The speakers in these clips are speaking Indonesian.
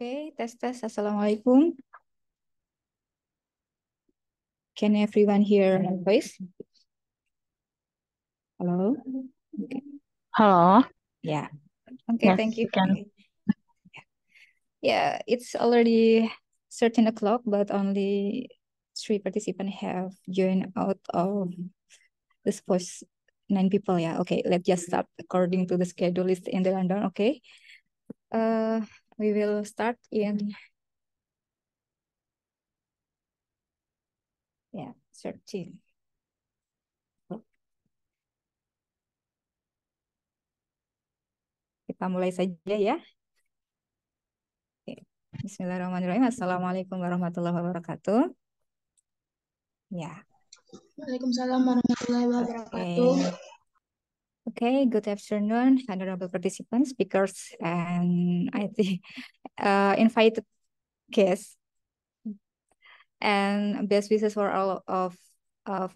Okay, tes. Assalamualaikum. Can everyone hear my voice? Hello? Okay. Hello. Yeah. Okay, Yes, thank you. you can. Yeah, it's already 13 o'clock, but only 3 participants have joined out of the suppose 9 people. Yeah, okay, let's just start according to the schedule list in the London. Okay. We will start in 13. Kita mulai saja ya. Bismillahirrahmanirrahim. Assalamualaikum warahmatullahi wabarakatuh. Ya. Waalaikumsalam warahmatullahi wabarakatuh. Okay, good afternoon, honorable participants, speakers, and I think invited guests, and best wishes for all of us.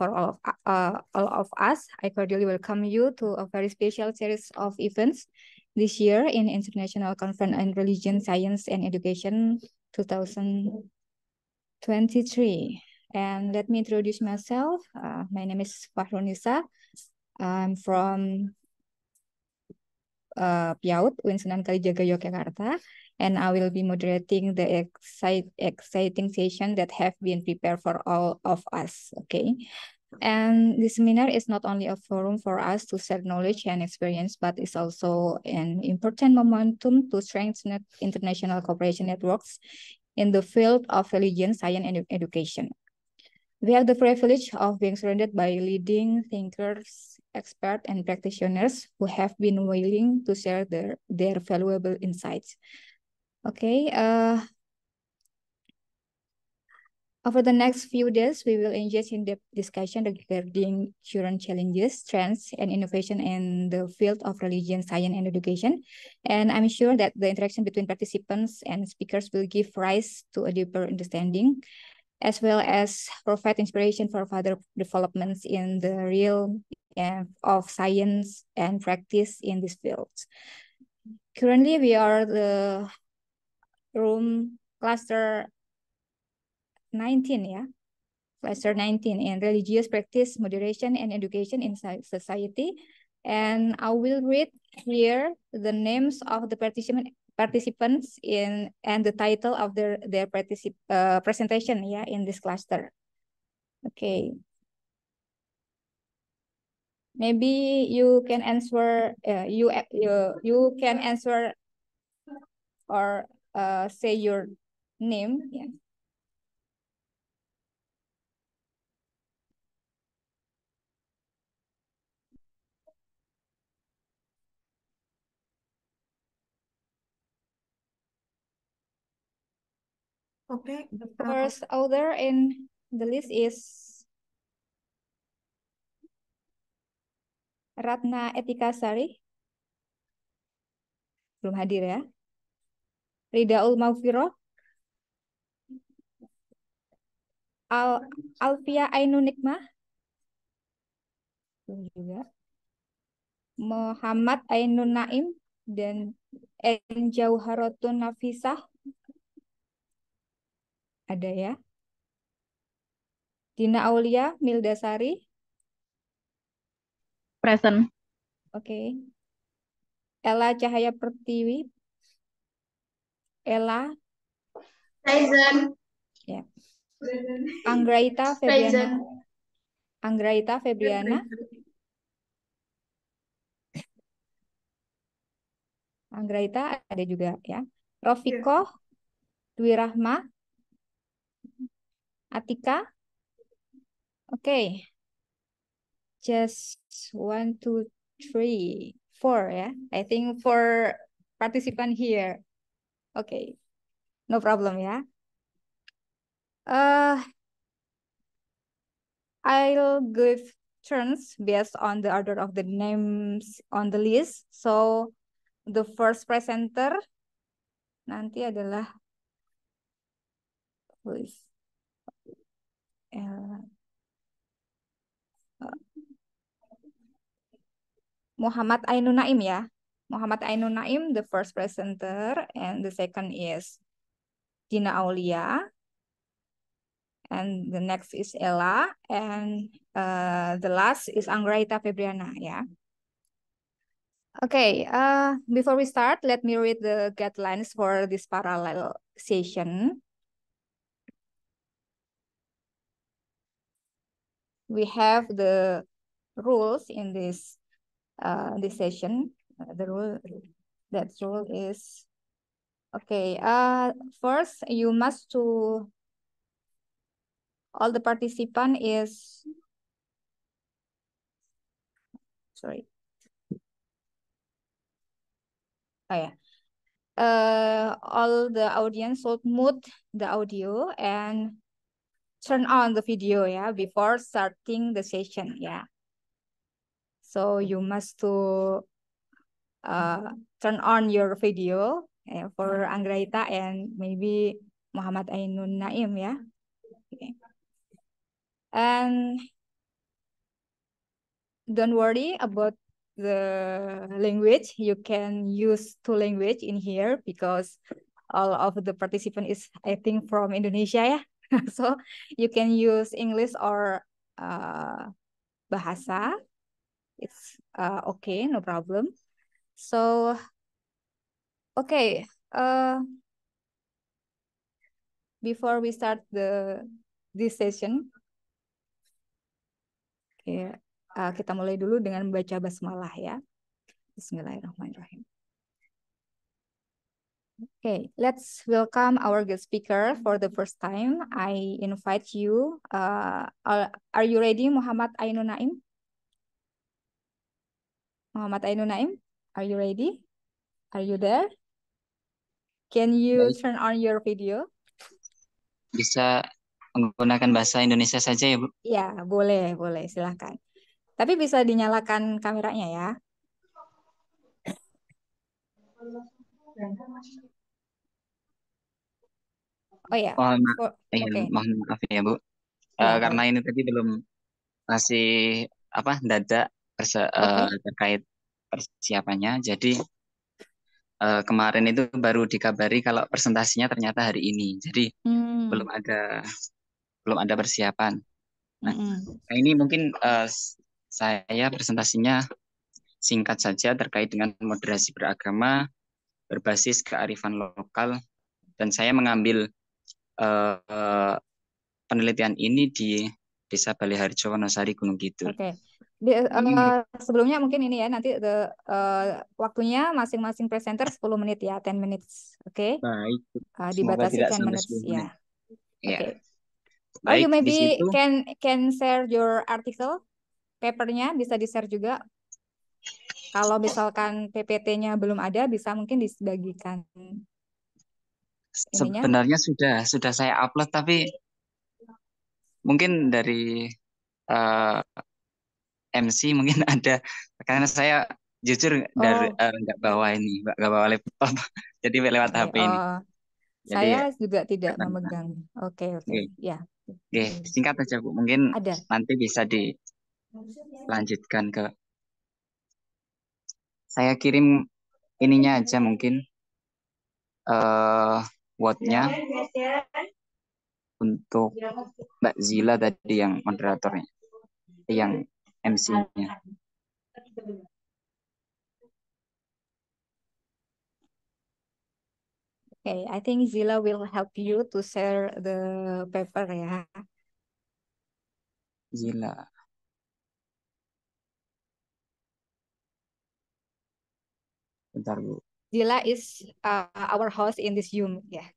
I cordially welcome you to a very special series of events this year in International Conference on Religion, Science, and Education 2023. And let me introduce myself. My name is Fahrunisa. I'm from Piaut, UIN Sunan Kalijaga, Yogyakarta, and I will be moderating the exciting session that have been prepared for all of us. Okay. And this seminar is not only a forum for us to share knowledge and experience, but it's also an important momentum to strengthen international cooperation networks in the field of religion, science, and education. We have the privilege of being surrounded by leading thinkers, experts, and practitioners who have been willing to share their valuable insights. Okay, over the next few days, we will engage in depth discussion regarding current challenges, trends, and innovation in the field of religion, science, and education. And I'm sure that the interaction between participants and speakers will give rise to a deeper understanding, as well as provide inspiration for further developments in the realm of science and practice in this field. Currently, we are the room cluster 19, yeah? Cluster 19 in religious practice, moderation, and education in society. And I will read here the names of the participants in and the title of their presentation, yeah, in this cluster. Okay. Maybe you can answer. You can answer or say your name. Yeah. Okay. The first author in the list is Ratna Etikasari. Belum hadir ya. Ridaul Maufiroh. Alfia Ainun Nikmah. Belum juga. Muhammad Ainun Naim dan Jauharatun Nafisah. Ada ya. Dina Aulia Mildasari. Present. Oke. Ella Cahaya Pertiwi. Ella. Present. Ya. Anggraita Febriana. Anggraita Febriana. Anggraita ada juga ya. Rofiko Dwi Rahma. Atika. Oke. Just 1, 2, 3, 4 ya. I think 4 participant here. Okay. No problem ya. I'll give turns based on the order of the names on the list. So the first presenter nanti adalah Muhammad Ainun Naim ya. Muhammad Ainun Naim, the first presenter, and the second is Gina Aulia, and the next is Ella, and the last is Anggraita Febriana. Yeah. Okay. Before we start, let me read the guidelines for this parallel session. We have the rules in this session. The rule is okay. First, you must to all the participant is sorry. Oh yeah. All the audience should mute the audio and turn on the video, yeah, before starting the session, yeah. So you must to turn on your video for Anggraita and maybe Muhammad Ainun Naim, yeah. Okay. And don't worry about the language. You can use two language in here because all of the participant is, I think, from Indonesia, yeah. So you can use English or bahasa. It's okay, no problem. So okay, before we start this session, okay, kita mulai dulu dengan membaca basmalah ya. Bismillahirrahmanirrahim. Okay, let's welcome our guest speaker for the first time. I invite you. Are you ready, Muhammad Ainun Naim? Muhammad Ainun Naim, are you ready? Are you there? Can you Baik. turn on your video? Bisa menggunakan bahasa Indonesia saja ya, Bu? Ya, boleh, silahkan. Tapi bisa dinyalakan kameranya ya. Oh ya, Mohon oke. mohon maaf ya, Bu. Ya, Karena boleh. ini tadi belum masih dadak Oke. terkait persiapannya. Jadi kemarin itu baru dikabari kalau presentasinya ternyata hari ini. Jadi belum ada persiapan. Nah, ini mungkin saya presentasinya singkat saja terkait dengan moderasi beragama berbasis kearifan lokal, dan saya mengambil penelitian ini di Desa Baleharjo, Wonosari, Gunung Kidul. Oke. Sebelumnya mungkin ini ya, nanti waktunya masing-masing presenter 10 menit ya, 10 minutes. Oke. Baik. Semoga Dibatasi tidak 10 sampai minutes 10 ya. menit. Ya. Oke. Or Baik, you di maybe situ can share your article, papernya bisa di-share juga. Kalau misalkan PPT-nya belum ada, bisa mungkin dibagikan. Ininya. sebenarnya sudah saya upload, tapi mungkin dari MC mungkin ada, karena saya jujur dari nggak bawa laptop, jadi lewat HP ini. Jadi Saya juga tidak karena, memegang. Oke. Ya. Oke, singkat aja Bu. Mungkin Ada. nanti bisa dilanjutkan ke saya kirim ininya aja mungkin word-nya untuk Mbak Zila tadi yang moderatornya, yang MC-nya. Okay, I think Zila will help you to share the paper ya. Zila. Bentar Bu. Zila is our host in this Zoom ya.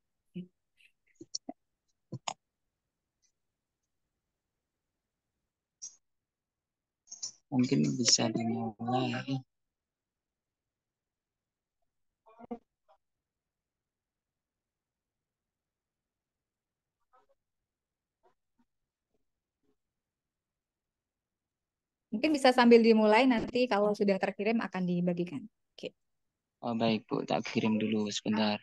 Mungkin bisa dimulai. Mungkin bisa sambil dimulai, nanti kalau sudah terkirim akan dibagikan. Oke. Oh baik Bu, tak kirim dulu sebentar.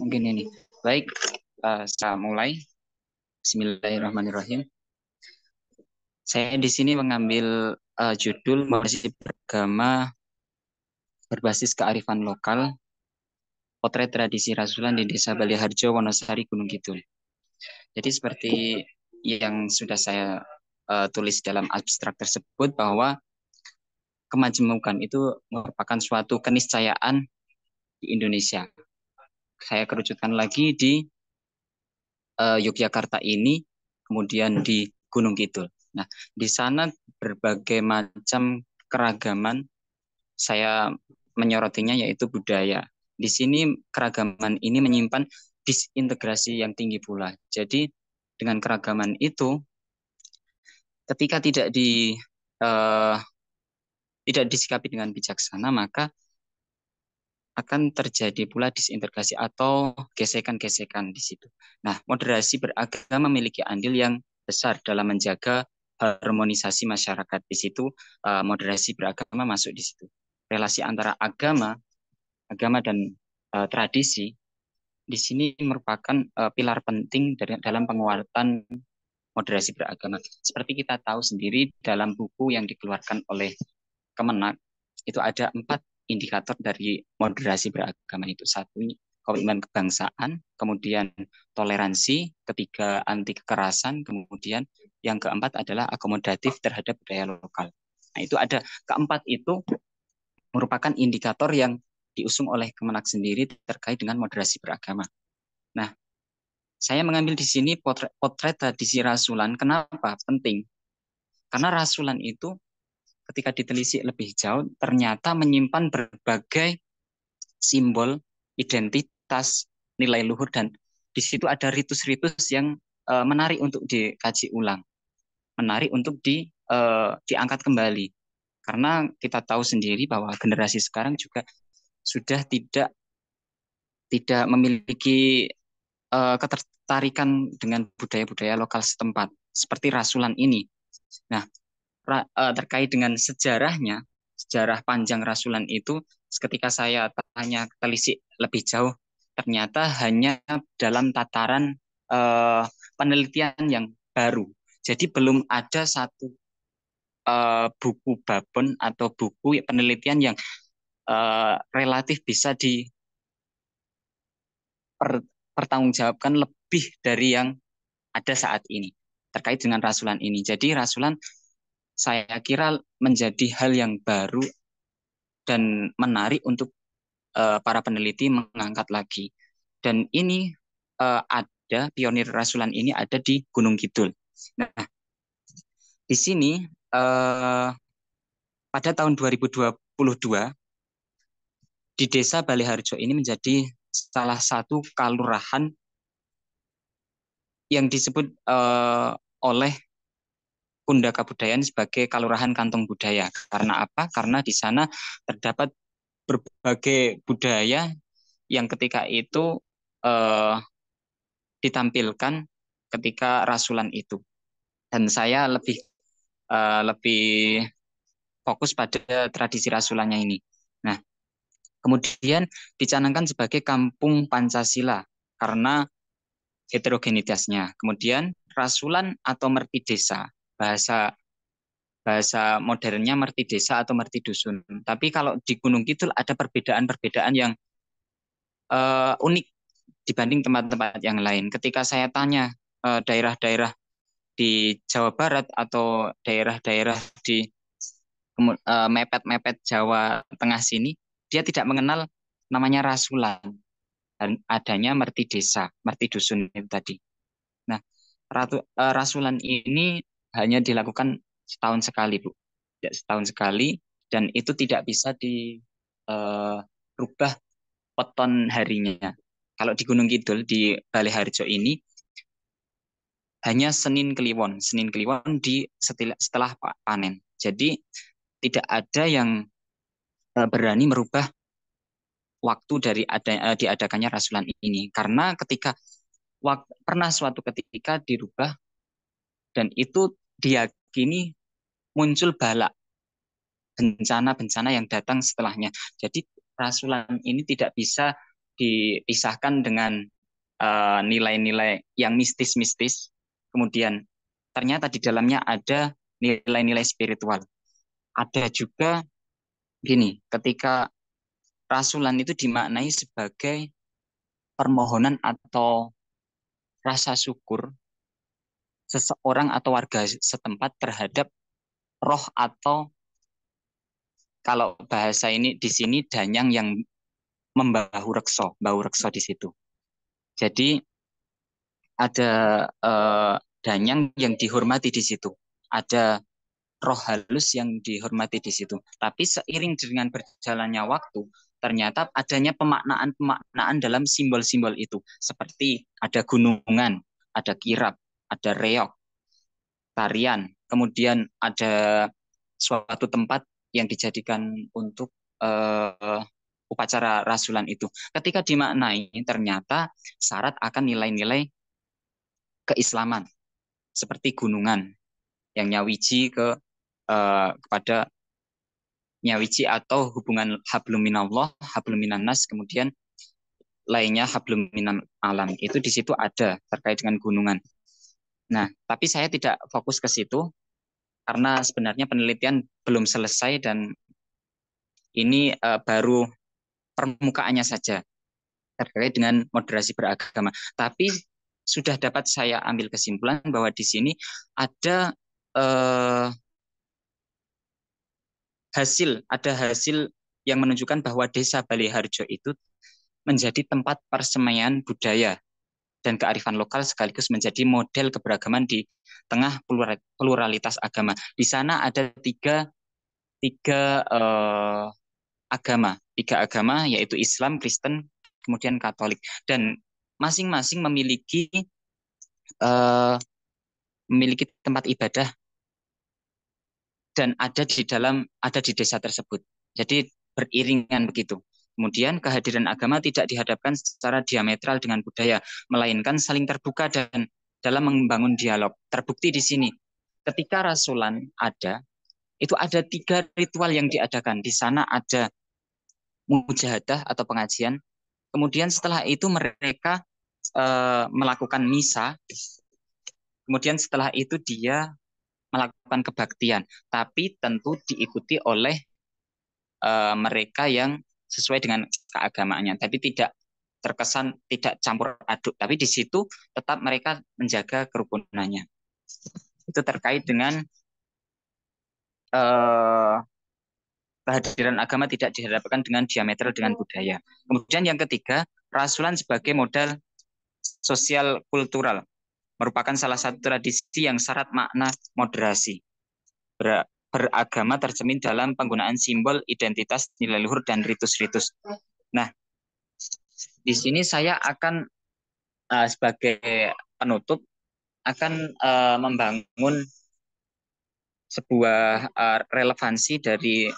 Mungkin ini. Baik, saya mulai. Bismillahirrahmanirrahim. Saya di sini mengambil judul Moderasi Beragama Berbasis Kearifan Lokal, Potret Tradisi Rasulan di Desa Baliharjo, Wonosari, Gunung Kidul. Jadi seperti yang sudah saya tulis dalam abstrak tersebut, bahwa kemajemukan itu merupakan suatu keniscayaan di Indonesia. Saya kerucutkan lagi di Yogyakarta ini, kemudian di Gunung Kidul. Nah, di sana berbagai macam keragaman, saya menyorotinya yaitu budaya. Di sini keragaman ini menyimpan disintegrasi yang tinggi pula. Jadi dengan keragaman itu, ketika tidak disikapi dengan bijaksana, maka akan terjadi pula disintegrasi atau gesekan-gesekan di situ. Nah, moderasi beragama memiliki andil yang besar dalam menjaga harmonisasi masyarakat. Di situ moderasi beragama masuk di situ. Relasi antara agama dan tradisi di sini merupakan pilar penting dalam penguatan moderasi beragama. Seperti kita tahu sendiri dalam buku yang dikeluarkan oleh Kemenak, itu ada 4 indikator dari moderasi beragama itu. Satu, komitmen kebangsaan, kemudian toleransi, ketiga anti kekerasan, kemudian yang keempat adalah akomodatif terhadap budaya lokal. Nah, itu ada keempat itu merupakan indikator yang diusung oleh Kemenak sendiri terkait dengan moderasi beragama. Nah, saya mengambil di sini potret tradisi rasulan. Kenapa penting? Karena rasulan itu ketika ditelisik lebih jauh ternyata menyimpan berbagai simbol, identitas, nilai luhur, dan di situ ada ritus-ritus yang menarik untuk dikaji ulang, menarik untuk diangkat kembali. Karena kita tahu sendiri bahwa generasi sekarang juga sudah tidak memiliki ketertarikan dengan budaya-budaya lokal setempat seperti rasulan ini. Nah, terkait dengan sejarahnya, sejarah panjang rasulan itu, ketika saya tanya telisik lebih jauh, ternyata hanya dalam tataran penelitian yang baru. Jadi belum ada satu buku babon atau buku penelitian yang relatif bisa dipertanggungjawabkan lebih dari yang ada saat ini terkait dengan rasulan ini. Jadi rasulan saya kira menjadi hal yang baru dan menarik untuk para peneliti mengangkat lagi. Dan ini ada pionir rasulan ini ada di Gunung Kidul. Nah, di sini pada tahun 2022 di Desa Baliharjo ini menjadi salah satu kalurahan yang disebut oleh Kunda Kabudayaan sebagai Kalurahan Kantong Budaya. Karena apa? Karena di sana terdapat berbagai budaya yang ketika itu ditampilkan ketika rasulan itu. Dan saya lebih fokus pada tradisi rasulannya ini. Nah, kemudian dicanangkan sebagai kampung Pancasila karena heterogenitasnya. Kemudian rasulan atau merti desa, bahasa modernnya merti desa atau merti dusun. Tapi kalau di Gunung Kidul ada perbedaan-perbedaan yang unik dibanding tempat-tempat yang lain. Ketika saya tanya daerah-daerah di Jawa Barat atau daerah-daerah di mepet-mepet Jawa Tengah sini, dia tidak mengenal namanya rasulan dan adanya merti desa, merti dusun itu tadi. Nah, rasulan ini hanya dilakukan setahun sekali, Bu. Ya, setahun sekali, dan itu tidak bisa dirubah weton harinya. Kalau di Gunung Kidul, di Baliharjo ini, hanya Senin Kliwon setelah panen. Jadi tidak ada yang berani merubah waktu dari diadakannya rasulan ini. Karena ketika pernah suatu ketika dirubah, dan itu diyakini muncul bala, bencana-bencana yang datang setelahnya. Jadi rasulan ini tidak bisa dipisahkan dengan nilai-nilai yang mistis-mistis. Kemudian ternyata di dalamnya ada nilai-nilai spiritual. ada juga gini, ketika rasulan itu dimaknai sebagai permohonan atau rasa syukur seseorang atau warga setempat terhadap roh atau kalau bahasa ini di sini danyang yang bau rekso di situ. Jadi ada danyang yang dihormati di situ. Ada roh halus yang dihormati di situ. Tapi seiring dengan berjalannya waktu, ternyata adanya pemaknaan-pemaknaan dalam simbol-simbol itu. Seperti ada gunungan, ada kirap, ada reok, tarian, kemudian ada suatu tempat yang dijadikan untuk upacara rasulan itu. Ketika dimaknai, ternyata syarat akan nilai-nilai keislaman, seperti gunungan yang nyawiji kepada nyawiji atau hubungan hablum minallah, hablum minannas, kemudian lainnya hablum minan alam. Itu di situ ada terkait dengan gunungan. Nah, tapi saya tidak fokus ke situ karena sebenarnya penelitian belum selesai dan ini baru permukaannya saja terkait dengan moderasi beragama. Tapi sudah dapat saya ambil kesimpulan bahwa di sini ada hasil yang menunjukkan bahwa Desa Baleharjo itu menjadi tempat persemaian budaya dan kearifan lokal sekaligus menjadi model keberagaman di tengah pluralitas agama. Di sana ada tiga agama, yaitu Islam, Kristen, kemudian Katolik, dan masing-masing memiliki tempat ibadah dan ada di desa tersebut. Jadi beriringan begitu. Kemudian kehadiran agama tidak dihadapkan secara diametral dengan budaya, melainkan saling terbuka dan dalam membangun dialog. Terbukti di sini, ketika rasulan ada, itu ada 3 ritual yang diadakan. Di sana ada mujahadah atau pengajian. Kemudian setelah itu mereka melakukan misa. Kemudian setelah itu dia melakukan kebaktian, tapi tentu diikuti oleh mereka yang sesuai dengan keagamaannya, tapi tidak terkesan tidak campur aduk, tapi di situ tetap mereka menjaga kerukunannya. Itu terkait dengan kehadiran agama tidak dihadapkan dengan diametral dengan budaya. Kemudian yang ketiga, rasulan sebagai modal sosial kultural merupakan salah satu tradisi yang syarat makna moderasi. Beragama tercermin dalam penggunaan simbol, identitas, nilai luhur, dan ritus-ritus. Nah, di sini saya akan sebagai penutup akan membangun sebuah relevansi dari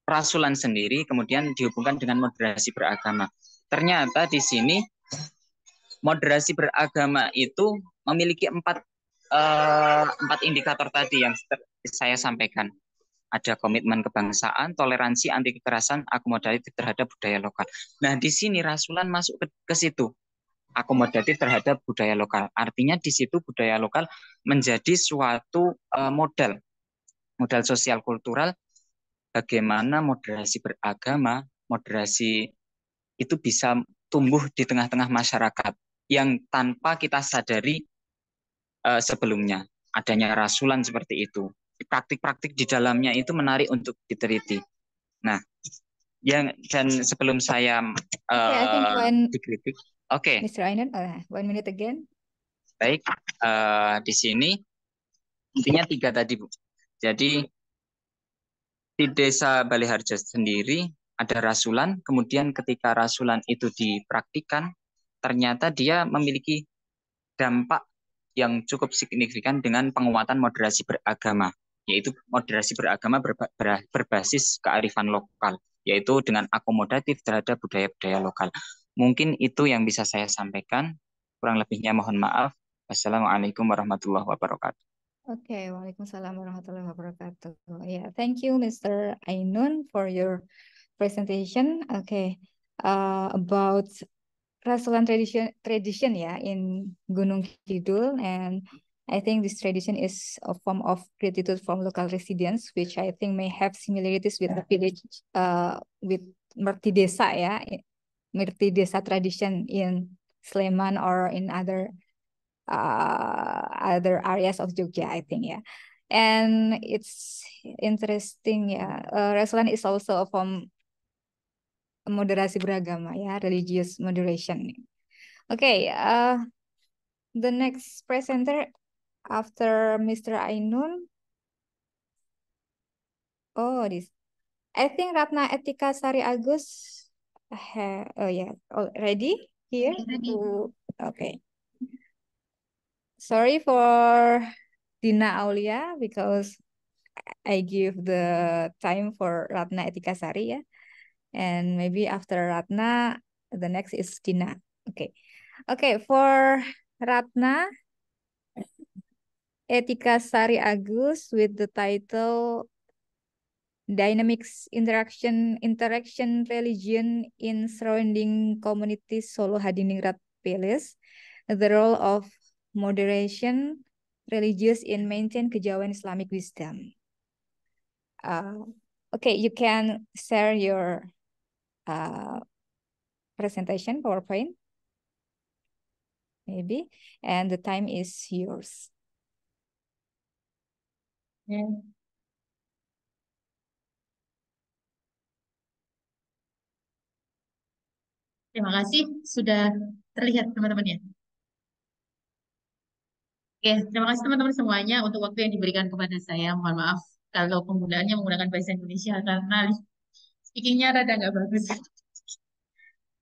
rasulan sendiri, kemudian dihubungkan dengan moderasi beragama. Ternyata di sini moderasi beragama itu memiliki empat indikator tadi yang saya sampaikan. Ada komitmen kebangsaan, toleransi, anti kekerasan, akomodatif terhadap budaya lokal. Nah, di sini rasulan masuk ke situ, akomodatif terhadap budaya lokal. Artinya di situ budaya lokal menjadi suatu modal sosial kultural bagaimana moderasi beragama, moderasi itu bisa tumbuh di tengah-tengah masyarakat yang tanpa kita sadari sebelumnya. Adanya rasulan seperti itu. Praktik-praktik di dalamnya itu menarik untuk diteliti. Nah, dan sebelum saya dikritik, oke. Mr. Ainun, 1 minute again. Baik, di sini intinya 3 tadi, Bu. Jadi di Desa Baleharjo sendiri ada rasulan, kemudian ketika rasulan itu dipraktikkan, ternyata dia memiliki dampak yang cukup signifikan dengan penguatan moderasi beragama, yaitu moderasi beragama berbasis kearifan lokal, yaitu dengan akomodatif terhadap budaya-budaya lokal. Mungkin itu yang bisa saya sampaikan, kurang lebihnya mohon maaf. Wassalamualaikum warahmatullahi wabarakatuh. Okay, Waalaikumsalam warahmatullahi wabarakatuh. Yeah, thank you, Mr. Ainun, for your presentation. Okay, about rasulan tradition ya in Gunung Kidul, and I think this tradition is a form of gratitude from local residents, which I think may have similarities with the village, with Merti Desa, ya, Merti Desa tradition in Sleman or in other areas of Jogja, I think, yeah. And it's interesting, yeah. Rasulan is also a form moderasi beragama, ya, religious moderation. Okay, the next presenter after Mr. Ainun. Oh, this. I think Ratna Etika Sari Agus. Oh yeah, ready here? Okay. Sorry for Dina Aulia because I give the time for Ratna Etika Sari, ya. And maybe after Ratna, the next is Dina. Okay. Okay, for Ratna Etika Sari Agus with the title Dynamics Interaction Religion in Surrounding Communities Solo Hadiningrat Palace, the role of moderation religious in maintain kejawen Islamic wisdom. Okay, you can share your presentation, PowerPoint, maybe, and the time is yours. Yeah. Terima kasih sudah terlihat teman-teman ya. Oke, terima kasih teman-teman semuanya untuk waktu yang diberikan kepada saya. Mohon maaf kalau penggunaannya menggunakan bahasa Indonesia karena speakingnya rada nggak bagus.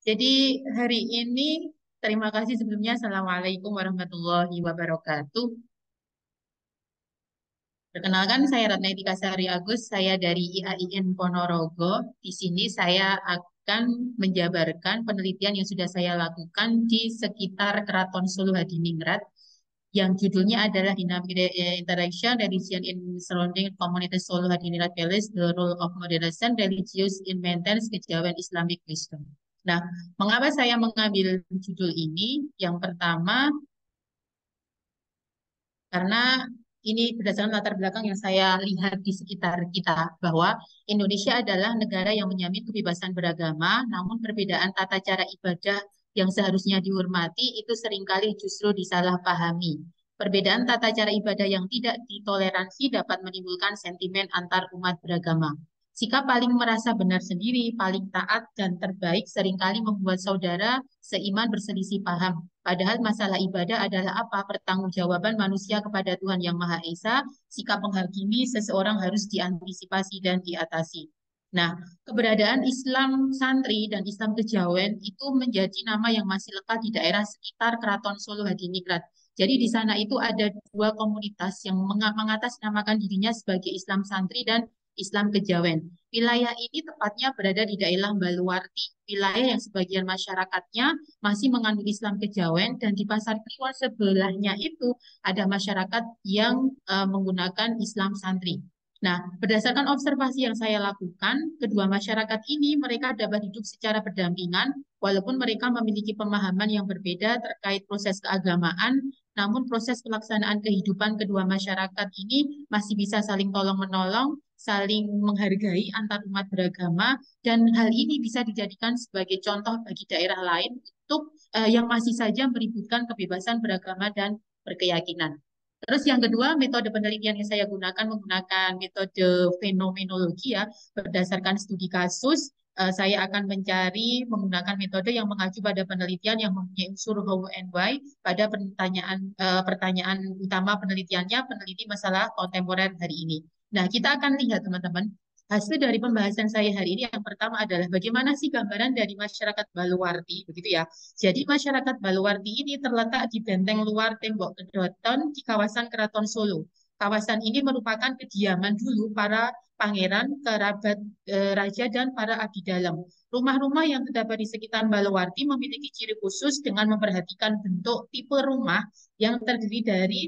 Jadi hari ini terima kasih sebelumnya. Assalamualaikum warahmatullahi wabarakatuh. Perkenalkan, saya Ratna Etika Sari Agus, saya dari IAIN Ponorogo. Di sini saya akan menjabarkan penelitian yang sudah saya lakukan di sekitar Keraton Solo Hadiningrat, yang judulnya adalah Dynamic Interaction Religion in Surrounding Community Solo Hadiningrat Palace, The Role of Moderation Religious in Maintenance Kejawen Islamic Wisdom. Nah, mengapa saya mengambil judul ini? Yang pertama, karena ini berdasarkan latar belakang yang saya lihat di sekitar kita, bahwa Indonesia adalah negara yang menjamin kebebasan beragama, namun perbedaan tata cara ibadah yang seharusnya dihormati itu seringkali justru disalahpahami. Perbedaan tata cara ibadah yang tidak ditoleransi dapat menimbulkan sentimen antar umat beragama. Sikap paling merasa benar sendiri, paling taat dan terbaik seringkali membuat saudara seiman berselisih paham. Padahal masalah ibadah adalah apa? Pertanggungjawaban manusia kepada Tuhan Yang Maha Esa, sikap menghakimi seseorang harus diantisipasi dan diatasi. Nah, keberadaan Islam santri dan Islam kejawen itu menjadi nama yang masih lekat di daerah sekitar Keraton Solo Hadiningrat. Jadi di sana itu ada dua komunitas yang mengatasnamakan dirinya sebagai Islam santri dan Islam kejawen. Wilayah ini tepatnya berada di daerah Baluwarti, wilayah yang sebagian masyarakatnya masih menganut Islam kejawen, dan di Pasar Kliwon sebelahnya itu ada masyarakat yang menggunakan Islam santri. Nah, berdasarkan observasi yang saya lakukan, kedua masyarakat ini mereka dapat hidup secara berdampingan, walaupun mereka memiliki pemahaman yang berbeda terkait proses keagamaan, namun proses pelaksanaan kehidupan kedua masyarakat ini masih bisa saling tolong-menolong, saling menghargai antar umat beragama, dan hal ini bisa dijadikan sebagai contoh bagi daerah lain untuk yang masih saja meributkan kebebasan beragama dan berkeyakinan. Terus yang kedua, metode penelitian yang saya gunakan menggunakan metode fenomenologi ya, berdasarkan studi kasus. Saya akan mencari menggunakan metode yang mengacu pada penelitian yang mempunyai unsur how and why pada pertanyaan utama penelitiannya, peneliti masalah kontemporer hari ini. Nah, kita akan lihat teman-teman, hasil dari pembahasan saya hari ini yang pertama adalah bagaimana sih gambaran dari masyarakat Baluwarti, begitu ya. Jadi masyarakat Baluwarti ini terletak di benteng luar tembok Kedoton di kawasan Keraton Solo. Kawasan ini merupakan kediaman dulu para pangeran, kerabat raja, dan para abdi dalam. Rumah-rumah yang terdapat di sekitar Baluwarti memiliki ciri khusus dengan memperhatikan bentuk tipe rumah yang terdiri dari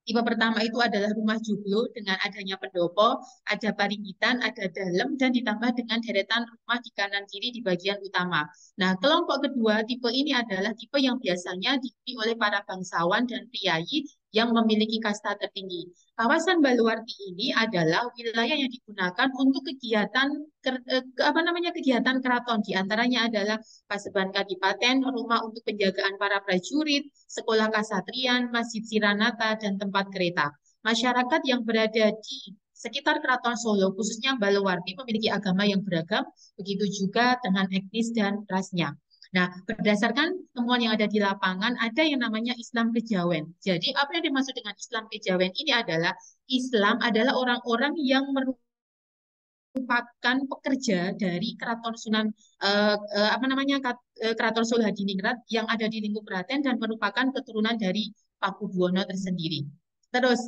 tipe pertama itu adalah rumah joglo dengan adanya pendopo, ada paringgitan, ada dalem, dan ditambah dengan deretan rumah di kanan kiri di bagian utama. Nah, kelompok kedua tipe ini adalah tipe yang biasanya dihuni oleh para bangsawan dan priayi yang memiliki kasta tertinggi. Kawasan Baluarti ini adalah wilayah yang digunakan untuk kegiatan keraton. Di antaranya adalah Paseban Kadipaten, rumah untuk penjagaan para prajurit, sekolah kasatrian, Masjid Siranata, dan tempat kereta. Masyarakat yang berada di sekitar Keraton Solo, khususnya Baluarti, memiliki agama yang beragam, begitu juga dengan etnis dan rasnya. Nah, berdasarkan temuan yang ada di lapangan, ada yang namanya Islam Kejawen. Jadi, apa yang dimaksud dengan Islam Kejawen ini adalah Islam adalah orang-orang yang merupakan pekerja dari Keraton Sunan Keraton Solo Hadiningrat yang ada di lingkup Klaten dan merupakan keturunan dari Pakubuwono tersendiri. Terus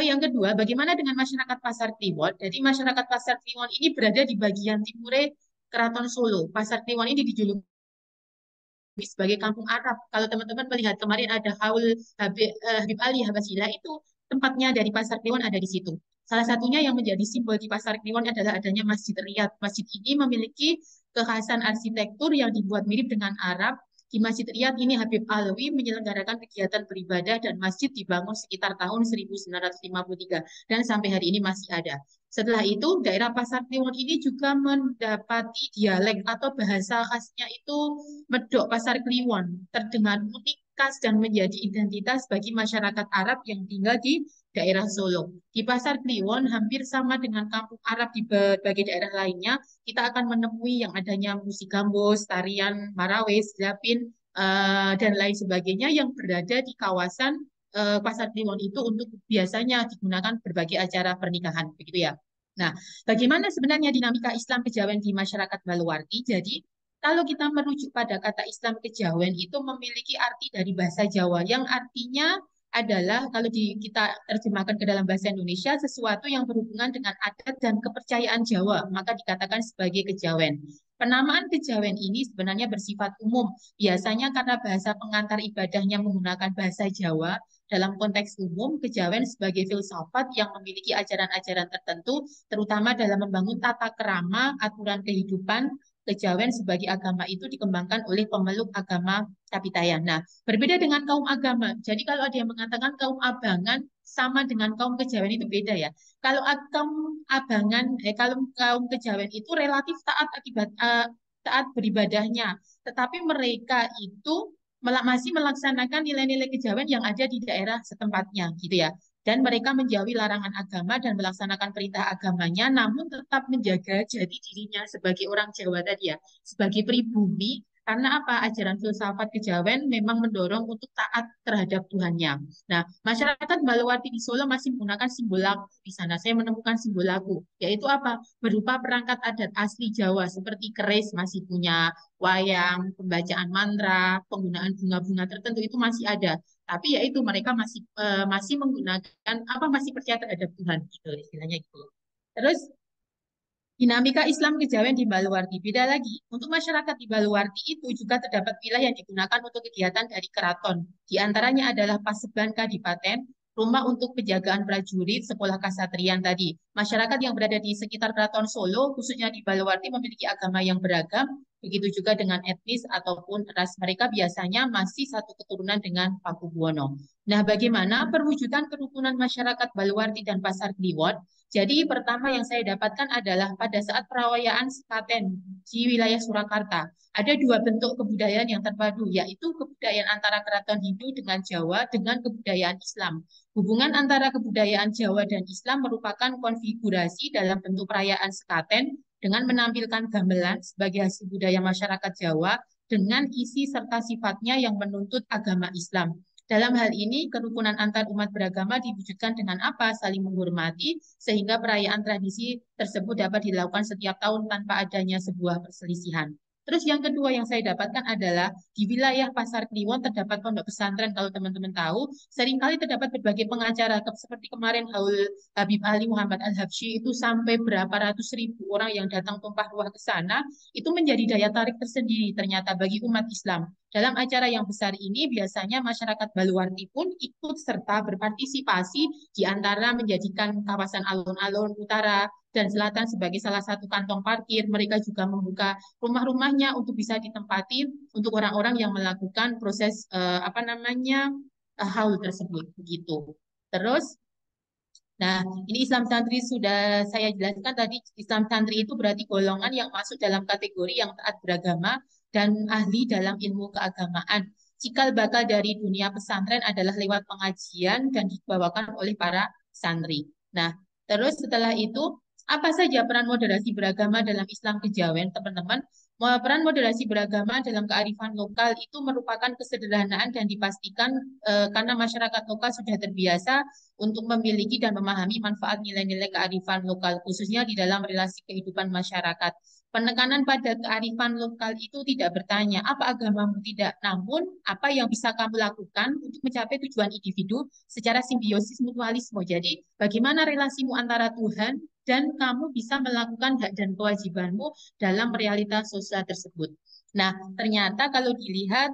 yang kedua, bagaimana dengan masyarakat Pasar Kliwon? Jadi masyarakat Pasar Kliwon ini berada di bagian timure Keraton Solo. Pasar Kliwon ini dijuluki sebagai kampung Arab. Kalau teman-teman melihat kemarin ada Haul Habib Ali Habasila, itu tempatnya dari Pasar Kliwon ada di situ. Salah satunya yang menjadi simbol di Pasar Kliwon adalah adanya Masjid Riyad. Masjid ini memiliki kekhasan arsitektur yang dibuat mirip dengan Arab. Di Masjid Riyad ini Habib Alwi menyelenggarakan kegiatan beribadah dan masjid dibangun sekitar tahun 1953 dan sampai hari ini masih ada. Setelah itu, daerah Pasar Kliwon ini juga mendapati dialek atau bahasa khasnya itu Medok Pasar Kliwon, terdengar unik, khas, dan menjadi identitas bagi masyarakat Arab yang tinggal di daerah Solo. Di Pasar Kliwon hampir sama dengan kampung Arab di berbagai daerah lainnya, kita akan menemui yang adanya musik gambus, tarian marawis, zapin, dan lain sebagainya yang berada di kawasan Pasar Kliwon itu untuk biasanya digunakan berbagai acara pernikahan, begitu ya. Nah, bagaimana sebenarnya dinamika Islam Kejawen di masyarakat Baluarti? Jadi, kalau kita merujuk pada kata Islam Kejawen itu memiliki arti dari bahasa Jawa yang artinya adalah kalau kita terjemahkan ke dalam bahasa Indonesia sesuatu yang berhubungan dengan adat dan kepercayaan Jawa, maka dikatakan sebagai kejawen. Penamaan kejawen ini sebenarnya bersifat umum, biasanya karena bahasa pengantar ibadahnya menggunakan bahasa Jawa. Dalam konteks umum, kejawen sebagai filsafat yang memiliki ajaran-ajaran tertentu, terutama dalam membangun tata kerama, aturan kehidupan. Kejawen sebagai agama itu dikembangkan oleh pemeluk agama Kapitayan. Nah, berbeda dengan kaum agama. Jadi kalau ada yang mengatakan kaum abangan sama dengan kaum kejawen itu beda ya. Kalau kaum abangan, kalau kaum kejawen itu relatif taat beribadahnya, tetapi mereka itu masih melaksanakan nilai-nilai kejawen yang ada di daerah setempatnya, gitu ya. Dan mereka menjauhi larangan agama dan melaksanakan perintah agamanya, namun tetap menjaga jati dirinya sebagai orang Jawa tadi ya, sebagai pribumi, karena apa? Ajaran filsafat kejawen memang mendorong untuk taat terhadap Tuhannya. Nah, masyarakat Baluarti di Solo masih menggunakan simbol laku. Di sana saya menemukan simbol laku, yaitu apa? Berupa perangkat adat asli Jawa, seperti keris masih punya wayang, pembacaan mantra, penggunaan bunga-bunga tertentu itu masih ada. Tapi yaitu mereka masih menggunakan masih percaya terhadap Tuhan gitu istilahnya gitu. Terus dinamika Islam Kejawen di Baluarti beda lagi. Untuk masyarakat di Baluarti itu juga terdapat wilayah yang digunakan untuk kegiatan dari keraton. Di antaranya adalah Paseban Kadipaten, rumah untuk penjagaan prajurit, sekolah kasatrian tadi. Masyarakat yang berada di sekitar Keraton Solo, khususnya di Baluarti, memiliki agama yang beragam, begitu juga dengan etnis ataupun ras. Mereka biasanya masih satu keturunan dengan Pakubuwono. Nah, bagaimana perwujudan kerukunan masyarakat Baluarti dan Pasar Kliwon? Jadi pertama yang saya dapatkan adalah pada saat perayaan Sekaten di wilayah Surakarta. Ada dua bentuk kebudayaan yang terpadu, yaitu kebudayaan antara keraton Hindu dengan Jawa dengan kebudayaan Islam. Hubungan antara kebudayaan Jawa dan Islam merupakan konfigurasi dalam bentuk perayaan Sekaten dengan menampilkan gamelan sebagai hasil budaya masyarakat Jawa dengan isi serta sifatnya yang menuntut agama Islam. Dalam hal ini, kerukunan antar umat beragama diwujudkan dengan apa? Saling menghormati, sehingga perayaan tradisi tersebut dapat dilakukan setiap tahun tanpa adanya sebuah perselisihan. Terus yang kedua yang saya dapatkan adalah di wilayah Pasar Kliwon terdapat pondok pesantren. Kalau teman-teman tahu, seringkali terdapat berbagai pengacara seperti kemarin Haul Habib Ali Muhammad Al-Habsyi itu sampai berapa ratus ribu orang yang datang tumpah ruah ke sana, itu menjadi daya tarik tersendiri ternyata bagi umat Islam. Dalam acara yang besar ini biasanya masyarakat Baluarti pun ikut serta berpartisipasi di antara menjadikan kawasan alun-alun utara dan selatan sebagai salah satu kantong parkir. Mereka juga membuka rumah-rumahnya untuk bisa ditempati untuk orang-orang yang melakukan proses haul tersebut begitu. Terus, nah, ini Islam Santri sudah saya jelaskan tadi. Islam Santri itu berarti golongan yang masuk dalam kategori yang taat beragama dan ahli dalam ilmu keagamaan. Cikal bakal dari dunia pesantren adalah lewat pengajian dan dibawakan oleh para santri. Nah, terus setelah itu, apa saja peran moderasi beragama dalam Islam kejawen, teman-teman? Peran moderasi beragama dalam kearifan lokal itu merupakan kesederhanaan dan dipastikan karena masyarakat lokal sudah terbiasa untuk memiliki dan memahami manfaat nilai-nilai kearifan lokal, khususnya di dalam relasi kehidupan masyarakat. Penekanan pada kearifan lokal itu tidak bertanya, apa agamamu tidak, namun apa yang bisa kamu lakukan untuk mencapai tujuan individu secara simbiosis mutualisme. Jadi, bagaimana relasimu antara Tuhan dan kamu bisa melakukan hak dan kewajibanmu dalam realitas sosial tersebut. Nah, ternyata kalau dilihat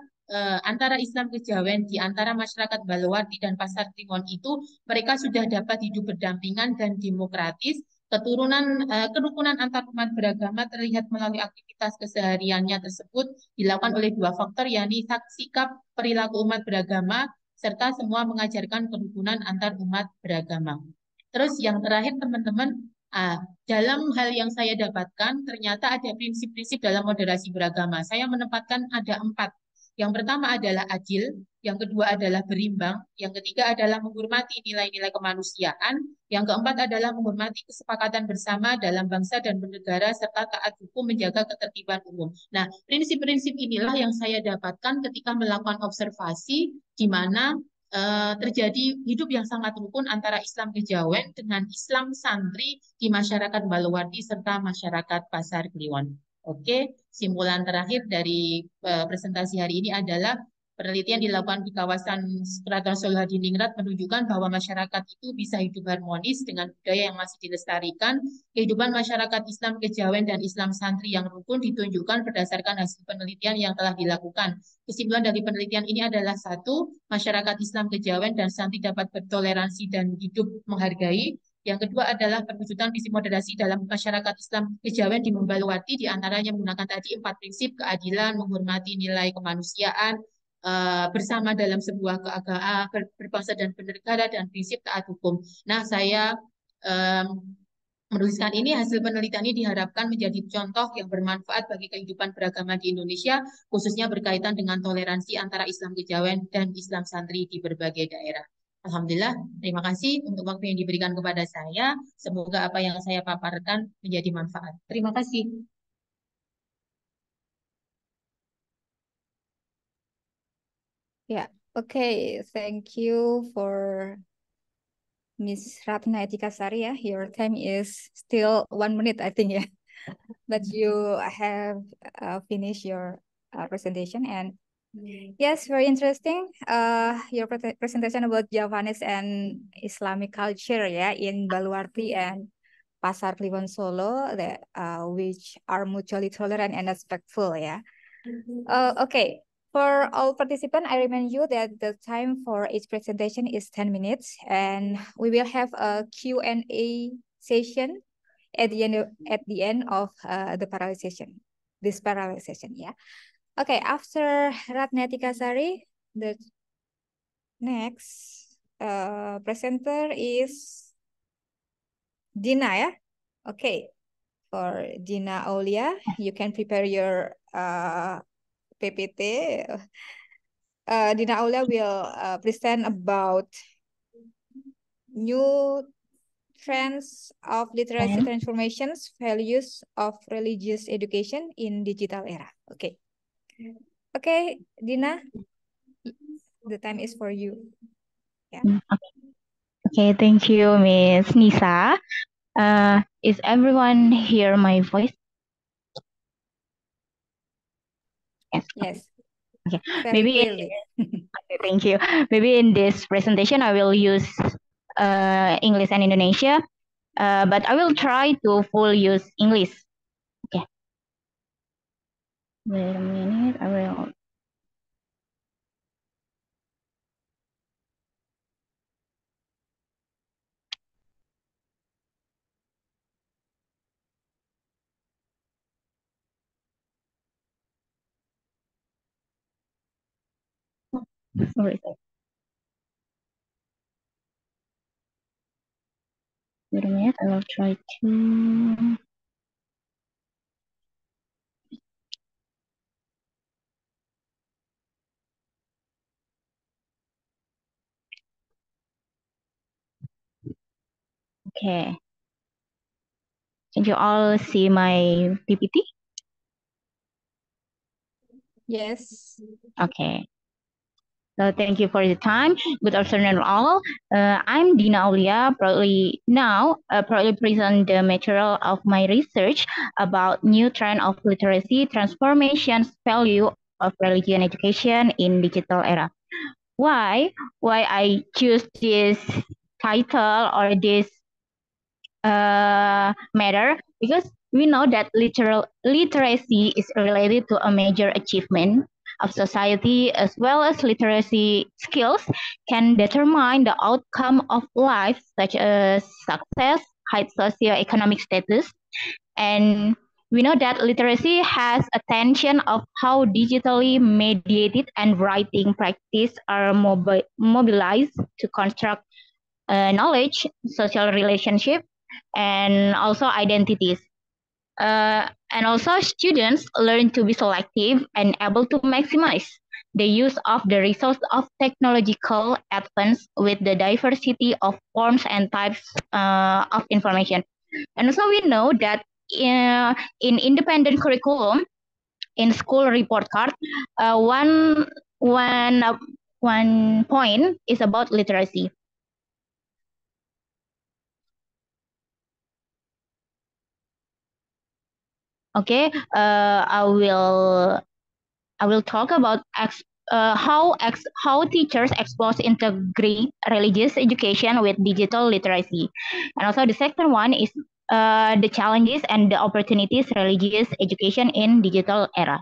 antara Islam kejawen di antara masyarakat Balawarti dan Pasar Kliwon itu mereka sudah dapat hidup berdampingan dan demokratis. Kerukunan antar umat beragama terlihat melalui aktivitas kesehariannya tersebut dilakukan oleh dua faktor, yakni sikap perilaku umat beragama serta semua mengajarkan kerukunan antar umat beragama. Terus yang terakhir teman-teman, dalam hal yang saya dapatkan ternyata ada prinsip-prinsip dalam moderasi beragama. Saya menempatkan ada 4. Yang pertama adalah adil, yang kedua adalah berimbang, yang ketiga adalah menghormati nilai-nilai kemanusiaan, yang keempat adalah menghormati kesepakatan bersama dalam bangsa dan bernegara, serta taat hukum menjaga ketertiban umum. Nah, prinsip-prinsip inilah yang saya dapatkan ketika melakukan observasi di mana terjadi hidup yang sangat rukun antara Islam kejawen dengan Islam santri di masyarakat Balawarti serta masyarakat Pasar Kliwon. Oke, simpulan terakhir dari presentasi hari ini adalah penelitian dilakukan di kawasan Keraton Solo Hadiningrat menunjukkan bahwa masyarakat itu bisa hidup harmonis dengan budaya yang masih dilestarikan. Kehidupan masyarakat Islam kejawen dan Islam santri yang rukun ditunjukkan berdasarkan hasil penelitian yang telah dilakukan. Kesimpulan dari penelitian ini adalah satu, masyarakat Islam kejawen dan santri dapat bertoleransi dan hidup menghargai. Yang kedua adalah perwujudan visi moderasi dalam masyarakat Islam kejawen di Membaluwati, di antaranya menggunakan tadi 4 prinsip: keadilan, menghormati nilai kemanusiaan, bersama dalam sebuah keagamaan, berbangsa dan bernegara, dan prinsip taat hukum. Nah, saya menuliskan ini, hasil penelitian ini diharapkan menjadi contoh yang bermanfaat bagi kehidupan beragama di Indonesia, khususnya berkaitan dengan toleransi antara Islam kejawen dan Islam santri di berbagai daerah. Alhamdulillah, terima kasih untuk waktu yang diberikan kepada saya. Semoga apa yang saya paparkan menjadi manfaat. Terima kasih. Yeah, okay. Thank you for Miss Ratna Etikasari. Yeah, your time is still 1 minute, I think. Yeah, but you have finished your presentation, and yes, very interesting. Your presentation about Javanese and Islamic culture, yeah, in Baluarti and Pasar Kliwon Solo, that which are mutually tolerant and respectful, yeah. Okay, for all participants, I remind you that the time for each presentation is 10 minutes, and we will have a Q&A session at the end of the parallel session, this parallel session, yeah. Okay, after Ratnatika Sari, the next presenter is Dina, yeah? Okay, for Dina Aulia, you can prepare your PPT. Dina Aulia will present about new trends of literacy transformations, values of religious education in digital era. Okay. Okay, Dina, the time is for you. Yeah. Okay, thank you, Miss Nisa. Is everyone hear my voice? Yes. Yes. Okay. Very Maybe clearly. okay, thank you. Maybe in this presentation I will use English and Indonesia, but I will try to full use English. Okay. Wait a minute. I will. Sorry. Wait a minute, I will try to. Okay. Can you all see my PPT? Yes. Okay. So thank you for the time. Good afternoon, all. I'm Dina Aulia, proudly present the material of my research about new trend of literacy, transformations, value of religion education in digital era. Why I choose this title or this matter? Because we know that literacy is related to a major achievement of society, as well as literacy skills can determine the outcome of life, such as success, high socioeconomic status, and we know that literacy has attention of how digitally mediated and writing practice are mobilized to construct knowledge, social relationship, and also identities. And also students learn to be selective and able to maximize the use of the resource of technological advance with the diversity of forms and types of information. And also we know that in independent curriculum, in school report card, one point is about literacy. Okay, I will talk about how teachers expose integrate religious education with digital literacy, and also the second one is the challenges and the opportunities religious education in digital era.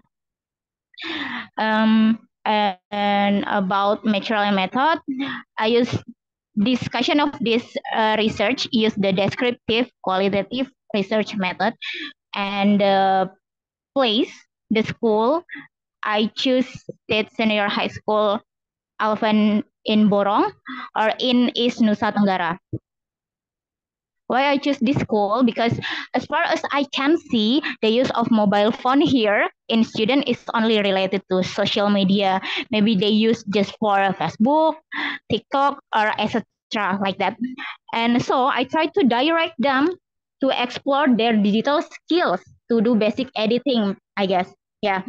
And about material method, I use discussion of this research use the descriptive qualitative research method, and place, the school, I choose State Senior High School Alvan in Borong or in East Nusa Tenggara. Why I choose this school? Because as far as I can see, the use of mobile phone here in student is only related to social media. Maybe they use just for Facebook, TikTok, or etc. like that. And so I try to direct them to explore their digital skills to do basic editing, I guess. Yeah.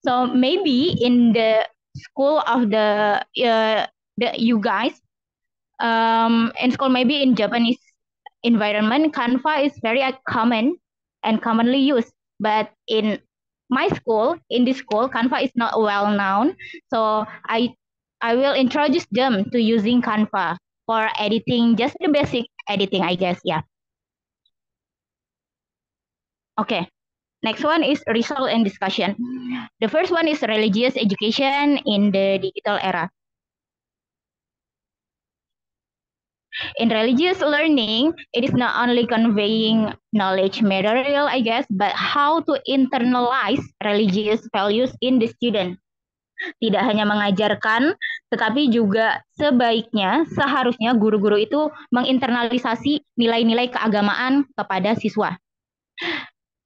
So maybe in the school of the you guys, in school, maybe in Japanese environment, Canva is very common and commonly used. But in my school, in this school, Canva is not well known. So I will introduce them to using Canva for editing, just the basic editing, I guess. Yeah. Okay. Next one is result and discussion. The first one is religious education in the digital era. In religious learning, it is not only conveying knowledge material, I guess, but how to internalize religious values in the student. Tidak hanya mengajarkan, tetapi juga sebaiknya, seharusnya guru-guru itu menginternalisasi nilai-nilai keagamaan kepada siswa.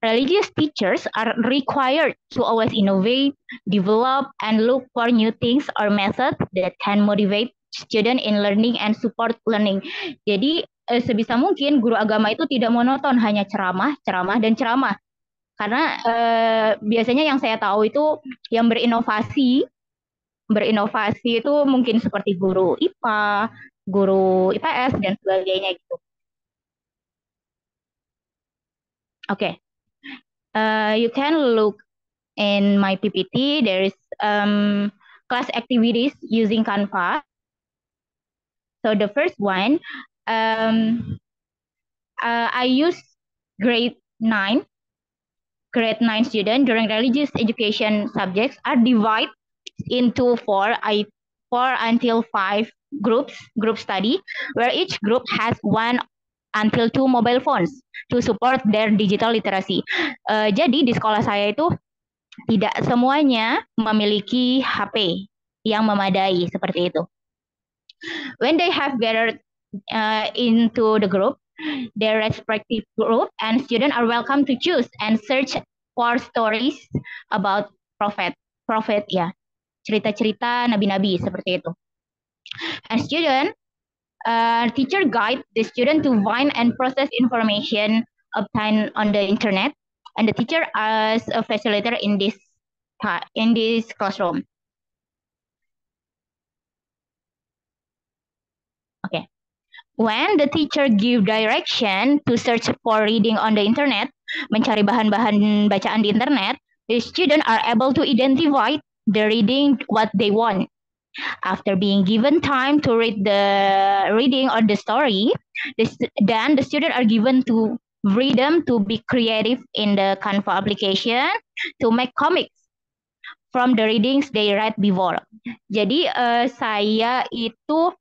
Religious teachers are required to always innovate, develop, and look for new things or methods that can motivate student in learning and support learning. Jadi sebisa mungkin guru agama itu tidak monoton hanya ceramah, ceramah, dan ceramah. Karena biasanya yang saya tahu itu yang berinovasi itu mungkin seperti guru IPA, guru IPS, dan sebagainya gitu. Oke. You can look in my PPT. There is class activities using Canva. So the first one, I use grade 9 student during religious education subjects are divided into 4 until 5 group study, where each group has 1 until 2 mobile phones to support their digital literacy. Jadi di sekolah saya itu tidak semuanya memiliki HP yang memadai seperti itu. When they have gathered into the group, their respective group, and students are welcome to choose and search for stories about prophet ya, cerita-cerita nabi-nabi seperti itu. And teacher guide the student to find and process information obtained on the internet, and the teacher as a facilitator in this classroom. Okay. When the teacher give direction to search for reading on the internet, mencari bahan-bahan bacaan di internet, the students are able to identify the reading what they want. After being given time to read the reading or the story, then the students are given to freedom to be creative in the Canva application to make comics from the readings they read before. Jadi saya itu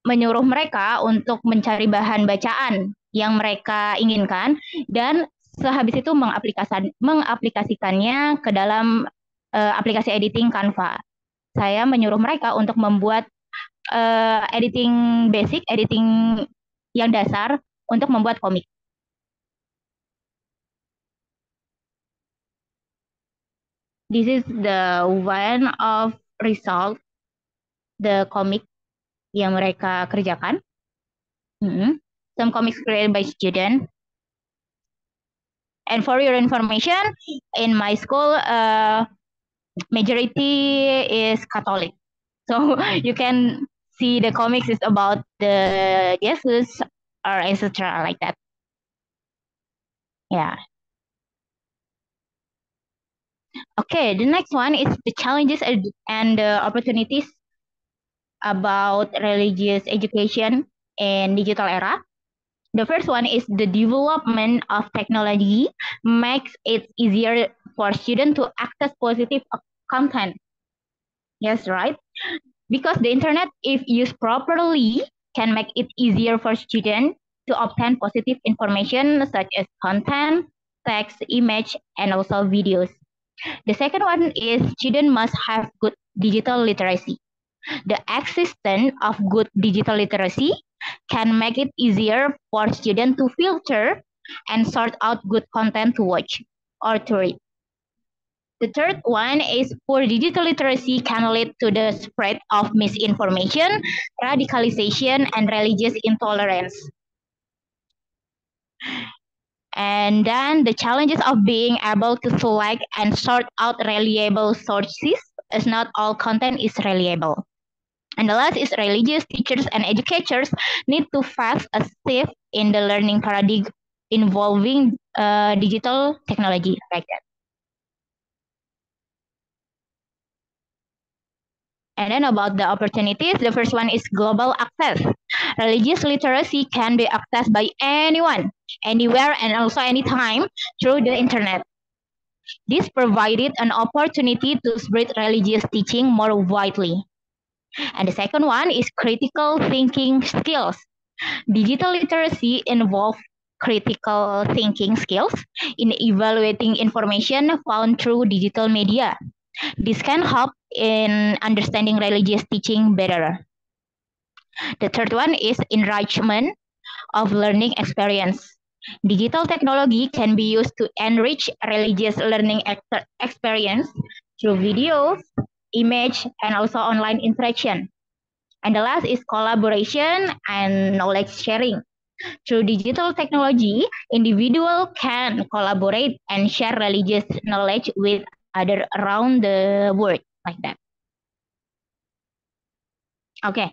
menyuruh mereka untuk mencari bahan bacaan yang mereka inginkan dan sehabis itu mengaplikasikannya ke dalam aplikasi editing Canva. Saya menyuruh mereka untuk membuat editing basic, editing yang dasar untuk membuat komik. This is the one of result the comic yang mereka kerjakan. Some comics created by student. And for your information, in my school, majority is Catholic. So you can see the comics is about the Jesus or etc. like that. Yeah. Okay, the next one is the challenges and the opportunities about religious education in digital era. The first one is the development of technology makes it easier for students to access positive content. Yes, right? Because the internet, if used properly, can make it easier for students to obtain positive information such as content, text, image, and also videos. The second one is students must have good digital literacy. The existence of good digital literacy can make it easier for students to filter and sort out good content to watch or to read. The third one is poor digital literacy can lead to the spread of misinformation, radicalization, and religious intolerance. And then the challenges of being able to select and sort out reliable sources, as not all content is reliable. And the last is religious teachers and educators need to fast a step in the learning paradigm involving digital technology like that. And then about the opportunities, the first one is global access. Religious literacy can be accessed by anyone, anywhere, and also anytime through the internet. This provided an opportunity to spread religious teaching more widely. And the second one is critical thinking skills. Digital literacy involves critical thinking skills in evaluating information found through digital media. This can help in understanding religious teaching better. The third one is enrichment of learning experience. Digital technology can be used to enrich religious learning experience through videos, image, and also online interaction. And the last is collaboration and knowledge sharing. Through digital technology, individuals can collaborate and share religious knowledge with others around the world, like that. Okay.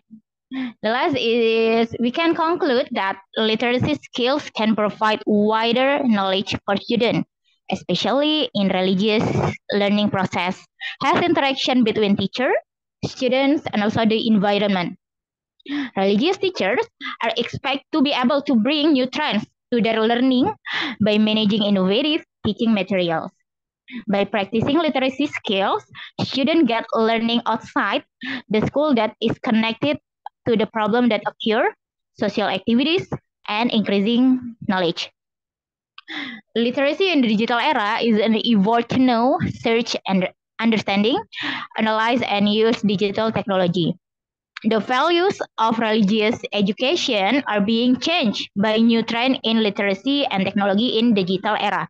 The last is we can conclude that literacy skills can provide wider knowledge for students, especially in religious learning process, has interaction between teacher, students, and also the environment. Religious teachers are expected to be able to bring new trends to their learning by managing innovative teaching materials. By practicing literacy skills, students get learning outside the school that is connected to the problem that occur, social activities, and increasing knowledge. Literacy in the digital era is an effort to know, search, and understanding, analyze, and use digital technology. The values of religious education are being changed by new trend in literacy and technology in digital era.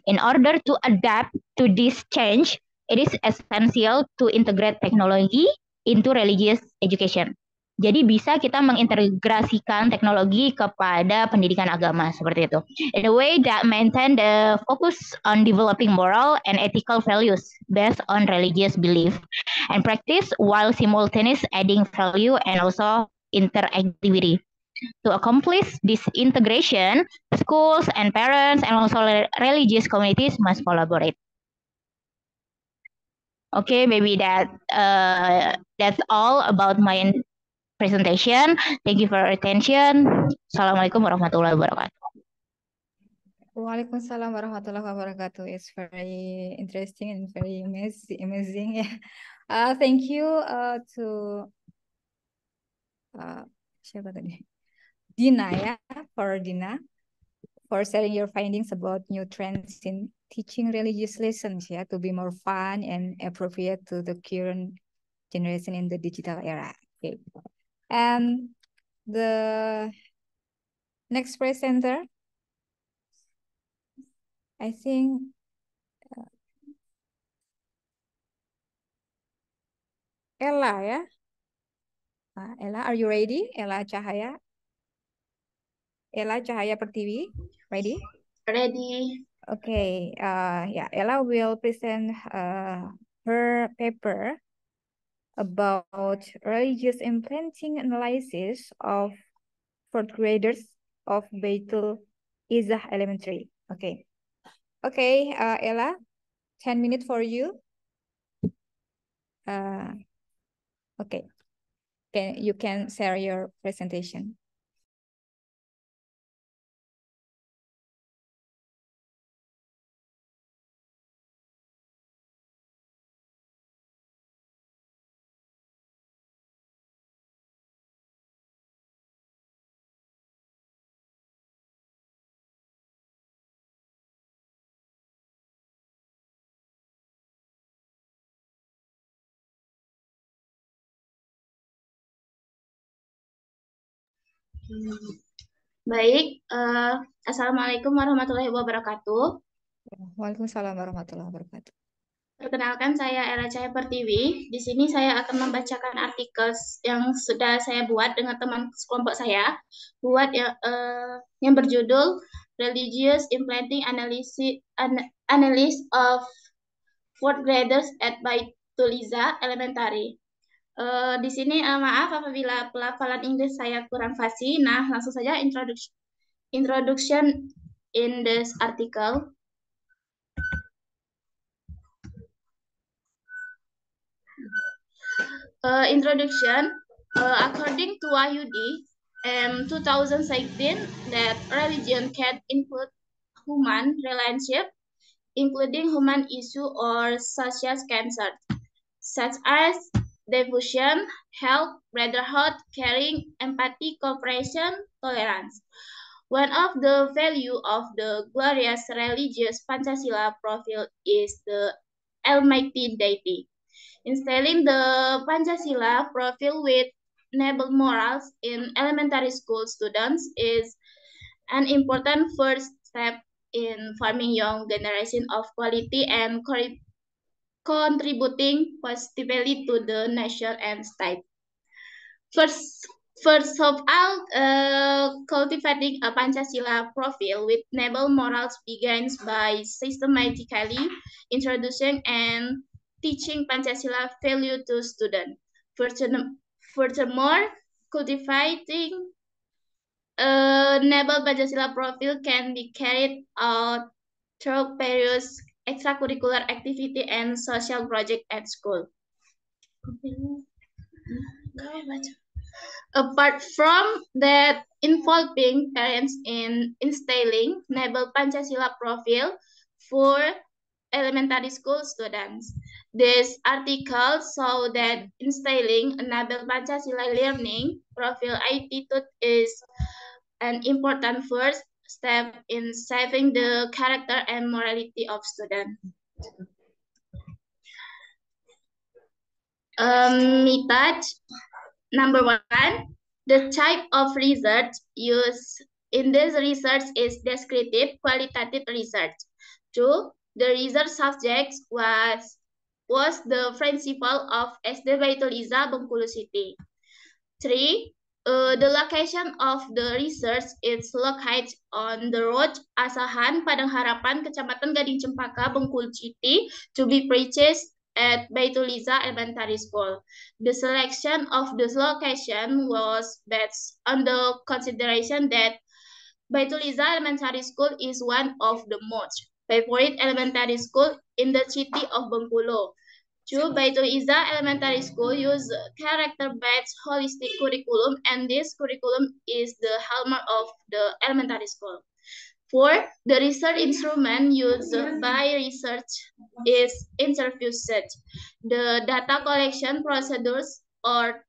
In order to adapt to this change, it is essential to integrate technology into religious education. Jadi bisa kita mengintegrasikan teknologi kepada pendidikan agama seperti itu. In a way that maintain the focus on developing moral and ethical values based on religious belief and practice while simultaneously adding value and also interactivity. To accomplish this integration, schools and parents and also religious communities must collaborate. Okay, maybe that's all about my presentation. Thank you for your attention. Assalamualaikum warahmatullahi wabarakatuh. Waalaikumsalam warahmatullahi wabarakatuh. It's very interesting and very amazing. Yeah. Thank you to siapa tadi? Dina for sharing your findings about new trends in teaching religious lessons, to be more fun and appropriate to the current generation in the digital era. Okay. And the next presenter, I think Ella, ya. Ella, are you ready? Ella Cahaya Pertiwi, ready? Ready. Okay. Ella will present her paper about religious implanting analysis of fourth graders of Baitul Izzah Elementary. Okay. Okay, Ella, 10 minutes for you. Okay. You can share your presentation. Baik, Assalamualaikum warahmatullahi wabarakatuh. Waalaikumsalam warahmatullahi wabarakatuh. Perkenalkan, saya Ella Cahaya Pertiwi. Di sini saya akan membacakan artikel yang sudah saya buat dengan teman kelompok saya, yang berjudul Religious Implanting Analysis of Fourth Graders at Baitul Izzah Elementary. Di sini maaf apabila pelafalan Inggris saya kurang fasih. Nah, langsung saja introduction in this article. Introduction. According to Wahyudi, in 2016, that religion can include human relationship, including human issue or social cancer, such as devotion, health, brotherhood, caring, empathy, cooperation, tolerance. One of the value of the glorious religious Pancasila profile is the Almighty Deity. Instilling the Pancasila profile with noble morals in elementary school students is an important first step in forming young generation of quality and contributing positively to the nation and state. First of all, cultivating a Pancasila profile with noble morals begins by systematically introducing and teaching Pancasila value to students. Furthermore, cultivating a noble Pancasila profile can be carried out through various extracurricular activity and social project at school. Apart from that, involving parents in instilling noble Pancasila profile for elementary school students. This article shows that instilling a noble Pancasila learning profile attitude is an important first step in shaping the character and morality of students. Mitaj, Number one, the type of research used in this research is descriptive qualitative research. Two, the research subject was the principal of SD Baitul Izzah Bengkulu City. Three, the location of the research is located on the road Asahan, Padang Harapan, Kecamatan Gading Cempaka, Bengkulu City, to be purchased at Baitul Izzah Elementary School. The selection of this location was based on the consideration that Baitul Izzah Elementary School is one of the most favorite elementary school in the city of Bengkulu. Two, Baitul Izzah Elementary School use character-based holistic curriculum, and this curriculum is the hallmark of the elementary school. Four, the research instrument used by research is interview set. The data collection procedures or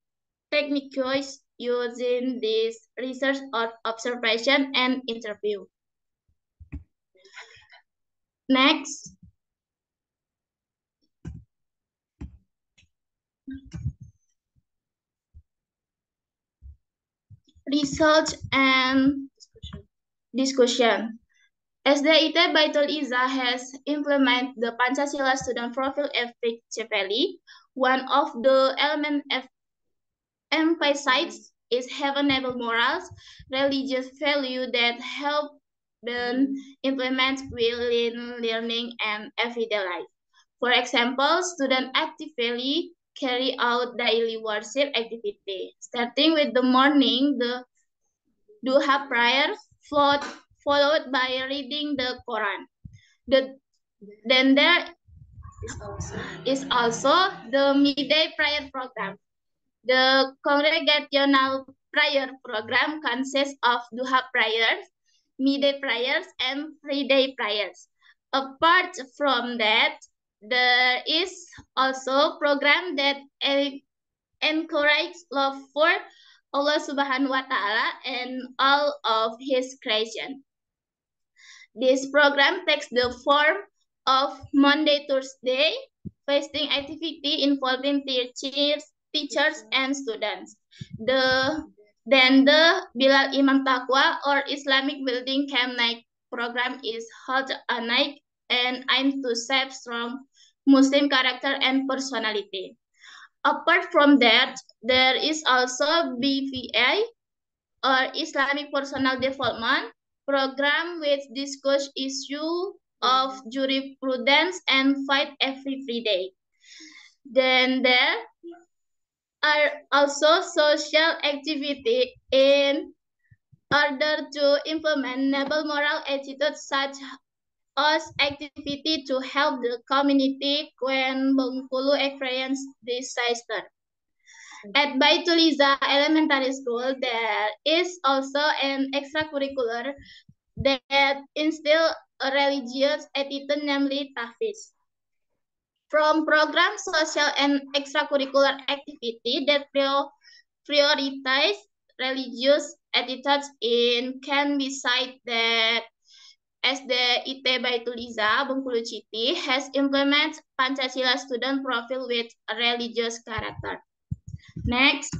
techniques used in this research are observation and interview. Next. Research and discussion. SDIT Baitul Izzah has implemented the Pancasila student profile effectively. One of the elements emphasized is heaven-able morals, religious value that help them implement within learning and everyday life. For example, students actively carry out daily worship activity. Starting with the morning, the duha prayer followed by reading the Quran. Then there is also the midday prayer program. The congregational prayer program consists of duha prayers, midday prayers, and Friday prayers. Apart from that, there is also a program that encourages love for Allah Subhanahu wa Ta'ala and all of His creation. This program takes the form of Monday, Thursday, fasting activity involving teachers and students. Then the Bilal Imam Taqwa or Islamic Building Camp Night program is held at night and aims to shape strong Muslim character and personality. Apart from that, there is also BPA or Islamic Personal Development program which discuss issue of jurisprudence and fight every Friday. Then there are also social activity in order to implement noble moral attitudes such as activity to help the community when Bengkulu experienced disaster. At Baitul Izzah Elementary School, there is also an extracurricular that instills a religious attitude, namely tahfiz. From program social and extracurricular activity that prioritize religious attitudes can be cited that SDIT Baitul Izzah Bengkulu City has implemented Pancasila student profile with a religious character. Next.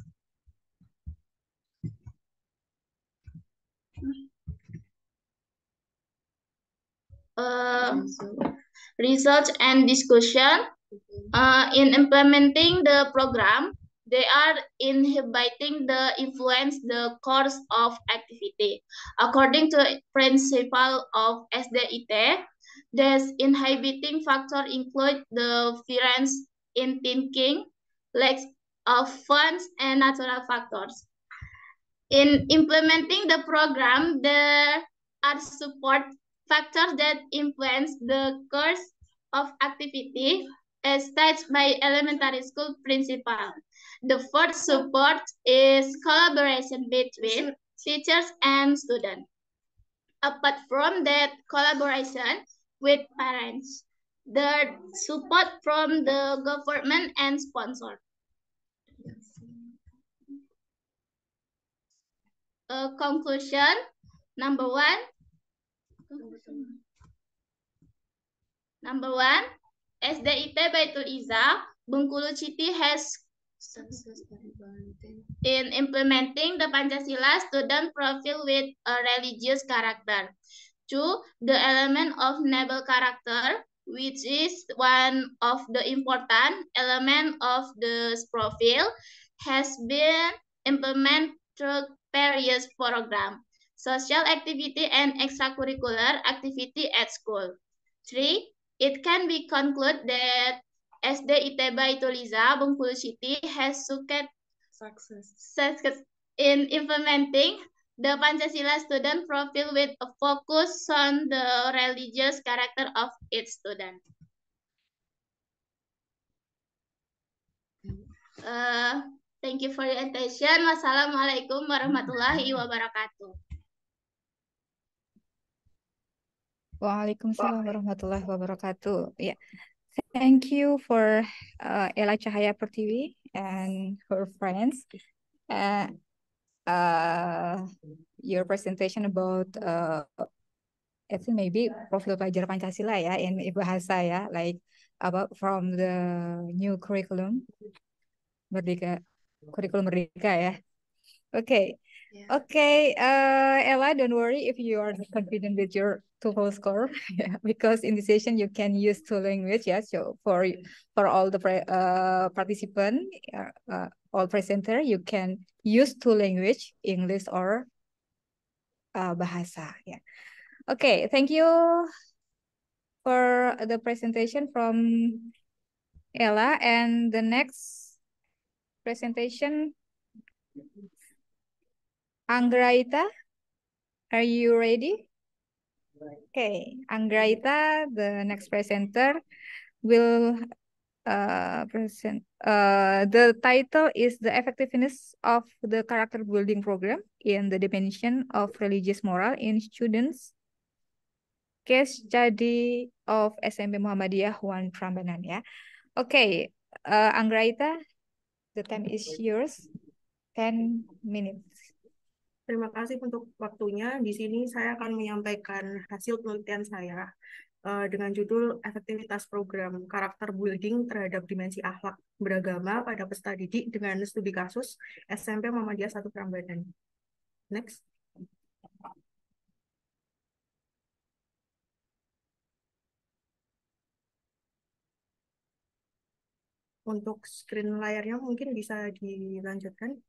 Research and discussion. In implementing the program, they are inhibiting the influence the course of activity. According to principle of SDIT, this inhibiting factor include the difference in thinking, lack of funds, and natural factors. In implementing the program, there are support factors that influence the course of activity as stated by elementary school principal. The first support is collaboration between teachers and students. Apart from that, collaboration with parents, the support from the government and sponsor. Conclusion, number one, SDIT Baitul Izzah Bengkulu City has In implementing the Pancasila student profile with a religious character. 2. The element of noble character, which is one of the important elements of the profile, has been implemented through various programs, social activity and extracurricular activity at school. 3. It can be concluded that SD Iteba Ituliza, Bengkulu City has success in implementing the Pancasila student profile with a focus on the religious character of its student. Thank you for your attention. Wassalamualaikum warahmatullahi wabarakatuh. Waalaikumsalam warahmatullahi wabarakatuh. Yeah. Thank you for Ella Cahaya Pertiwi and her friends. Your presentation about I think maybe profil pelajar Pancasila ya in bahasa ya, like about from the new curriculum kurikulum Merdeka ya. Okay. Yeah. Okay, Ella, don't worry if you are confident with your TOEFL score, yeah, because in this session you can use two language, yeah. So for all the participant, all presenter, you can use two language, English or bahasa, yeah. Okay, thank you for the presentation from Ella, and the next presentation. Anggraita, are you ready? Okay, Anggraita, the next presenter, will present. The title is The Effectiveness of the Character Building Program in the Dimension of Religious Moral in Students. Case study of SMP Muhammadiyah 1 Prambanan ya. Okay, Anggraita, the time is yours. 10 minutes. Terima kasih untuk waktunya. Di sini saya akan menyampaikan hasil penelitian saya dengan judul Efektivitas Program Karakter Building terhadap Dimensi Akhlak Beragama pada Peserta Didik dengan Studi Kasus SMP Muhammadiyah 1 Prambanan. Next. Untuk screen layarnya mungkin bisa dilanjutkan.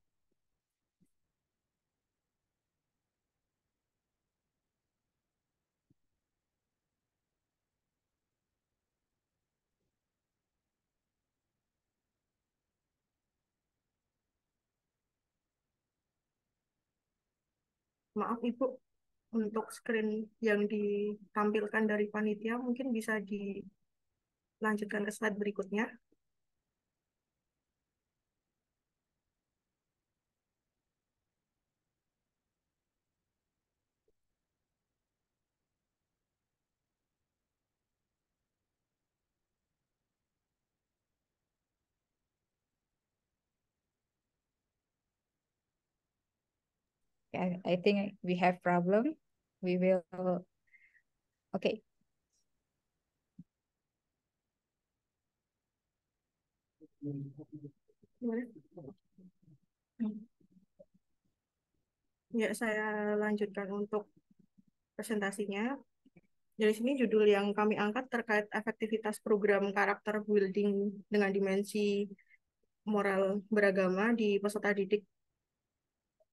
Maaf Ibu, untuk screen yang ditampilkan dari panitia mungkin bisa dilanjutkan ke slide berikutnya. I think we have problem. We will. Okay. Ya, saya lanjutkan untuk presentasinya. Dari sini judul yang kami angkat terkait efektivitas program karakter building dengan dimensi moral beragama di peserta didik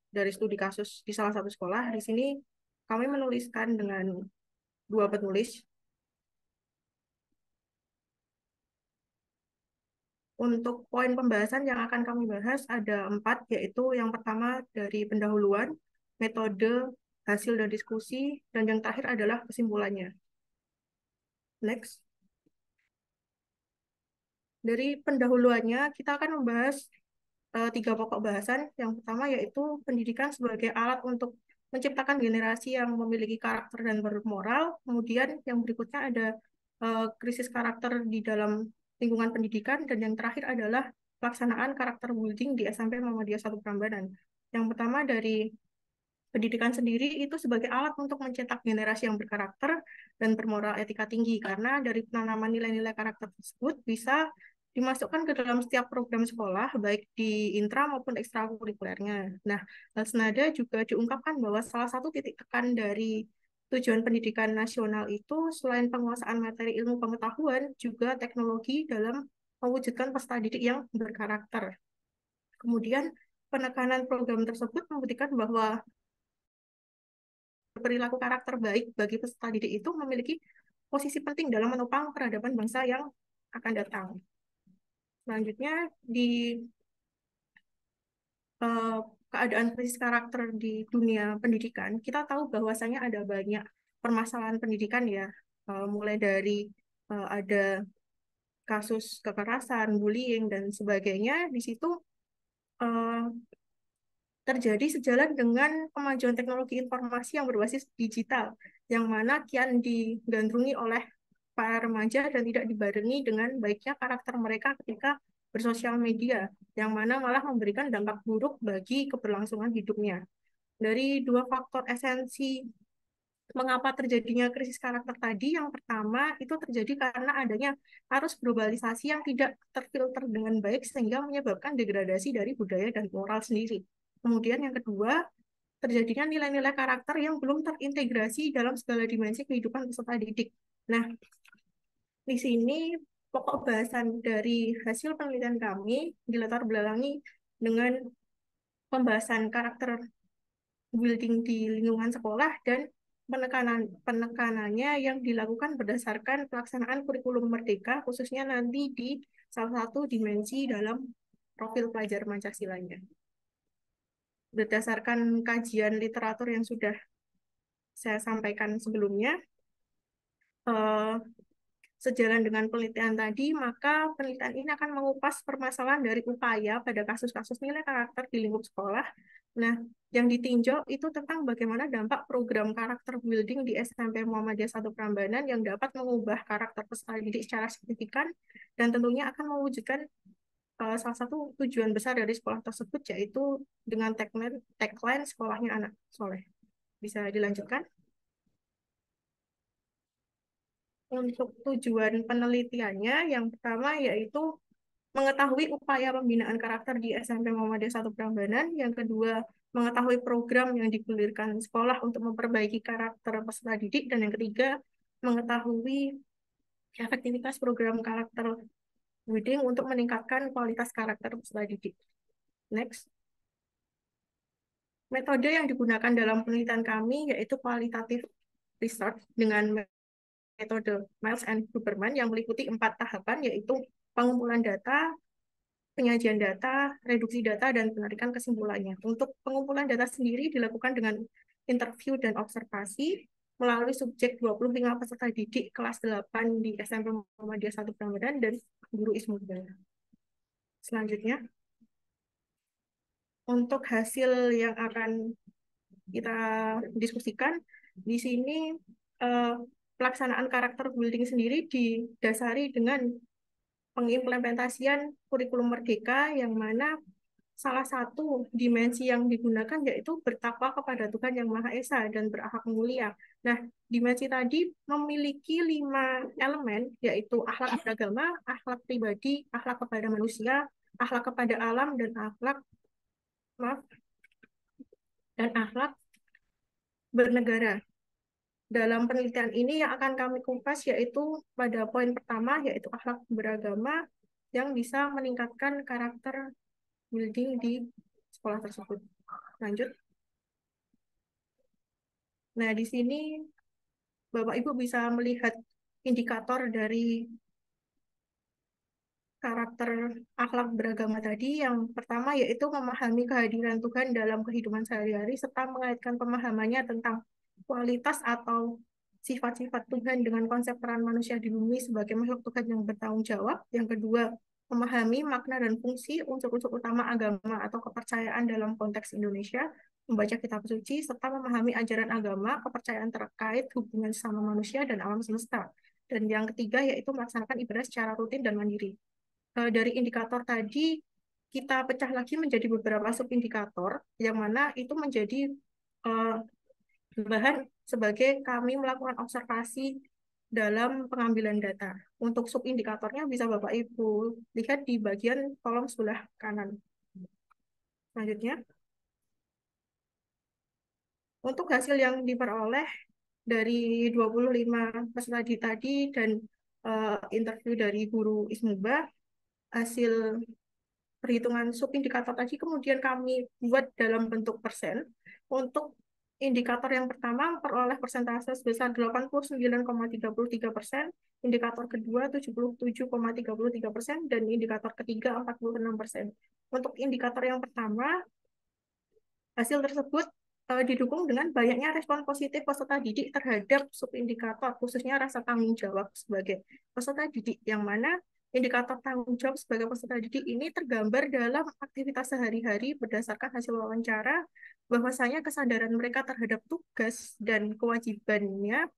dari studi kasus di salah satu sekolah. Di sini kami menuliskan dengan 2 penulis. Untuk poin pembahasan yang akan kami bahas ada 4, yaitu yang pertama dari pendahuluan, metode, hasil dan diskusi, dan yang terakhir adalah kesimpulannya. Next. Dari pendahuluannya, kita akan membahas 3 pokok bahasan. Yang pertama yaitu pendidikan sebagai alat untuk menciptakan generasi yang memiliki karakter dan bermoral. Kemudian yang berikutnya ada krisis karakter di dalam lingkungan pendidikan. Dan yang terakhir adalah pelaksanaan karakter building di SMP Muhammadiyah 1 Prambanan. Yang pertama dari pendidikan sendiri itu sebagai alat untuk mencetak generasi yang berkarakter dan bermoral etika tinggi. Karena dari penanaman nilai-nilai karakter tersebut bisa dimasukkan ke dalam setiap program sekolah, baik di intra maupun ekstrakurikulernya. Nah, hal senada juga diungkapkan bahwa salah satu titik tekan dari tujuan pendidikan nasional itu selain penguasaan materi ilmu pengetahuan, juga teknologi dalam mewujudkan peserta didik yang berkarakter. Kemudian, penekanan program tersebut membuktikan bahwa perilaku karakter baik bagi peserta didik itu memiliki posisi penting dalam menopang peradaban bangsa yang akan datang. Selanjutnya, di keadaan krisis karakter di dunia pendidikan, kita tahu bahwasanya ada banyak permasalahan pendidikan ya, mulai dari ada kasus kekerasan, bullying, dan sebagainya. Di situ terjadi sejalan dengan kemajuan teknologi informasi yang berbasis digital, yang mana kian digandrungi oleh para remaja dan tidak dibarengi dengan baiknya karakter mereka ketika bersosial media, yang mana malah memberikan dampak buruk bagi keberlangsungan hidupnya. Dari dua faktor esensi mengapa terjadinya krisis karakter tadi, yang pertama itu terjadi karena adanya arus globalisasi yang tidak terfilter dengan baik sehingga menyebabkan degradasi dari budaya dan moral sendiri. Kemudian yang kedua, terjadinya nilai-nilai karakter yang belum terintegrasi dalam segala dimensi kehidupan peserta didik. Nah, di sini pokok bahasan dari hasil penelitian kami dilatar belakangi dengan pembahasan karakter building di lingkungan sekolah dan penekanannya yang dilakukan berdasarkan pelaksanaan kurikulum merdeka, khususnya nanti di salah satu dimensi dalam profil pelajar Pancasilanya. Berdasarkan kajian literatur yang sudah saya sampaikan sebelumnya, sejalan dengan penelitian tadi, maka penelitian ini akan mengupas permasalahan dari upaya pada kasus-kasus nilai karakter di lingkup sekolah. Nah, yang ditinjau itu tentang bagaimana dampak program karakter building di SMP Muhammadiyah 1 Prambanan yang dapat mengubah karakter peserta didik secara signifikan dan tentunya akan mewujudkan salah satu tujuan besar dari sekolah tersebut, yaitu dengan tagline sekolahnya anak soleh. Bisa dilanjutkan? Untuk tujuan penelitiannya, yang pertama yaitu mengetahui upaya pembinaan karakter di SMP Muhammadiyah 1 Prambanan, yang kedua mengetahui program yang digulirkan sekolah untuk memperbaiki karakter peserta didik, dan yang ketiga mengetahui efektivitas program karakter building untuk meningkatkan kualitas karakter peserta didik. Next. Metode yang digunakan dalam penelitian kami yaitu kualitatif research dengan metode Miles and Huberman yang meliputi 4 tahapan, yaitu pengumpulan data, penyajian data, reduksi data, dan penarikan kesimpulannya. Untuk pengumpulan data sendiri dilakukan dengan interview dan observasi melalui subjek 25 peserta didik kelas 8 di SMP Muhammadiyah 1 Prambanan dan guru Ismudaya. Selanjutnya, untuk hasil yang akan kita diskusikan, di sini pelaksanaan karakter building sendiri didasari dengan pengimplementasian kurikulum merdeka, yang mana salah satu dimensi yang digunakan yaitu bertakwa kepada Tuhan Yang Maha Esa dan berakhlak mulia. Nah, dimensi tadi memiliki 5 elemen, yaitu akhlak beragama, akhlak pribadi, akhlak kepada manusia, akhlak kepada alam, dan akhlak bernegara. Dalam penelitian ini yang akan kami kupas yaitu pada poin pertama, yaitu akhlak beragama yang bisa meningkatkan karakter building di sekolah tersebut. Lanjut. Nah, di sini Bapak Ibu bisa melihat indikator dari karakter akhlak beragama tadi. Yang pertama yaitu memahami kehadiran Tuhan dalam kehidupan sehari-hari serta mengaitkan pemahamannya tentang kualitas atau sifat-sifat Tuhan dengan konsep peran manusia di bumi sebagai makhluk Tuhan yang bertanggung jawab. Yang kedua, memahami makna dan fungsi unsur-unsur utama agama atau kepercayaan dalam konteks Indonesia, membaca kitab suci, serta memahami ajaran agama, kepercayaan terkait hubungan sama manusia dan alam semesta. Dan yang ketiga yaitu melaksanakan ibadah secara rutin dan mandiri. Dari indikator tadi, kita pecah lagi menjadi beberapa subindikator, yang mana itu menjadi bahan sebagai kami melakukan observasi dalam pengambilan data. Untuk subindikatornya bisa Bapak Ibu lihat di bagian kolom sebelah kanan. Selanjutnya, untuk hasil yang diperoleh dari 25 peserta didik tadi dan interview dari guru Ismuba, hasil perhitungan subindikator tadi kemudian kami buat dalam bentuk persen. Untuk indikator yang pertama memperoleh persentase sebesar 89,33%, indikator kedua 77,33%, dan indikator ketiga 46%. Untuk indikator yang pertama, hasil tersebut didukung dengan banyaknya respon positif peserta didik terhadap subindikator, khususnya rasa tanggung jawab sebagai peserta didik, yang mana indikator tanggung jawab sebagai peserta didik ini tergambar dalam aktivitas sehari-hari berdasarkan hasil wawancara, bahwasanya kesadaran mereka terhadap tugas dan kewajibannya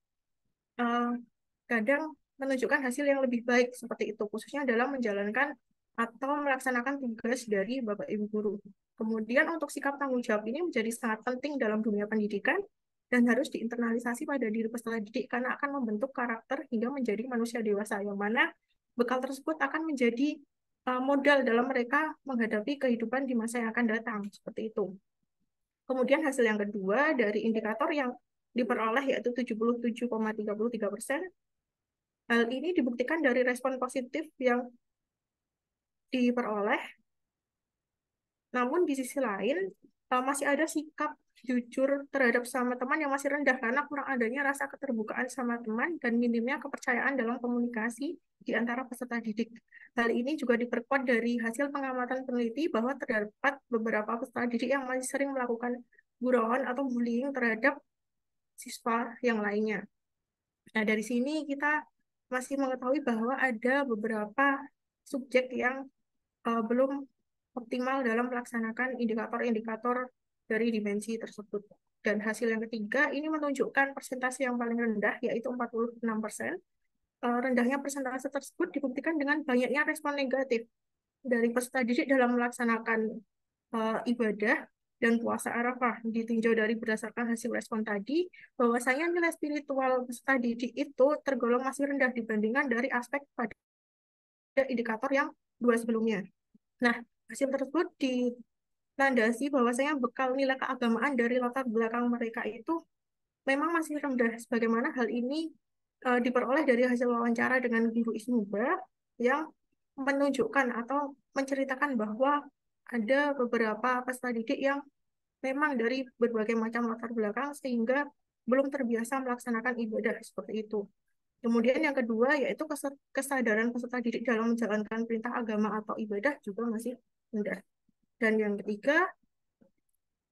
kadang menunjukkan hasil yang lebih baik seperti itu, khususnya dalam menjalankan atau melaksanakan tugas dari Bapak Ibu guru. Kemudian untuk sikap tanggung jawab ini menjadi sangat penting dalam dunia pendidikan dan harus diinternalisasi pada diri peserta didik karena akan membentuk karakter hingga menjadi manusia dewasa, yang mana bekal tersebut akan menjadi modal dalam mereka menghadapi kehidupan di masa yang akan datang, seperti itu. Kemudian hasil yang kedua dari indikator yang diperoleh yaitu 77,33%. Hal ini dibuktikan dari respon positif yang diperoleh. Namun di sisi lain, masih ada sikap jujur terhadap sama teman yang masih rendah karena kurang adanya rasa keterbukaan sama teman dan minimnya kepercayaan dalam komunikasi di antara peserta didik. Hal ini juga diperkuat dari hasil pengamatan peneliti bahwa terdapat beberapa peserta didik yang masih sering melakukan gurauan atau bullying terhadap siswa yang lainnya. Nah, dari sini kita masih mengetahui bahwa ada beberapa subjek yang belum optimal dalam melaksanakan indikator-indikator dari dimensi tersebut. Dan hasil yang ketiga ini menunjukkan persentase yang paling rendah, yaitu 46%. Rendahnya persentase tersebut dibuktikan dengan banyaknya respon negatif dari peserta didik dalam melaksanakan ibadah dan puasa Arafah. Ditinjau dari berdasarkan hasil respon tadi, bahwasanya nilai spiritual peserta didik itu tergolong masih rendah dibandingkan dari aspek pada indikator yang dua sebelumnya. Nah, hasil tersebut dilandasi bahwasanya bekal nilai keagamaan dari latar belakang mereka itu memang masih rendah. Sebagaimana hal ini diperoleh dari hasil wawancara dengan guru Ismuba yang menunjukkan atau menceritakan bahwa ada beberapa peserta didik yang memang dari berbagai macam latar belakang sehingga belum terbiasa melaksanakan ibadah seperti itu. Kemudian yang kedua yaitu kesadaran peserta didik dalam menjalankan perintah agama atau ibadah juga masih rendah. Dan yang ketiga,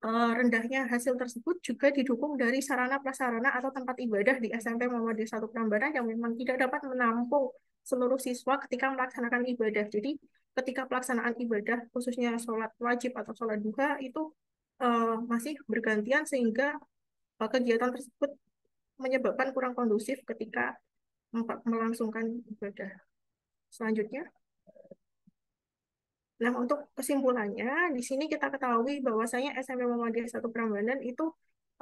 rendahnya hasil tersebut juga didukung dari sarana prasarana atau tempat ibadah di SMP Muhammadiyah 1 Prambanan yang memang tidak dapat menampung seluruh siswa ketika melaksanakan ibadah. Jadi ketika pelaksanaan ibadah khususnya sholat wajib atau sholat duha itu masih bergantian sehingga kegiatan tersebut menyebabkan kurang kondusif ketika melangsungkan ibadah. Selanjutnya, nah untuk kesimpulannya, di sini kita ketahui bahwasanya SMP Muhammadiyah 1 Prambanan itu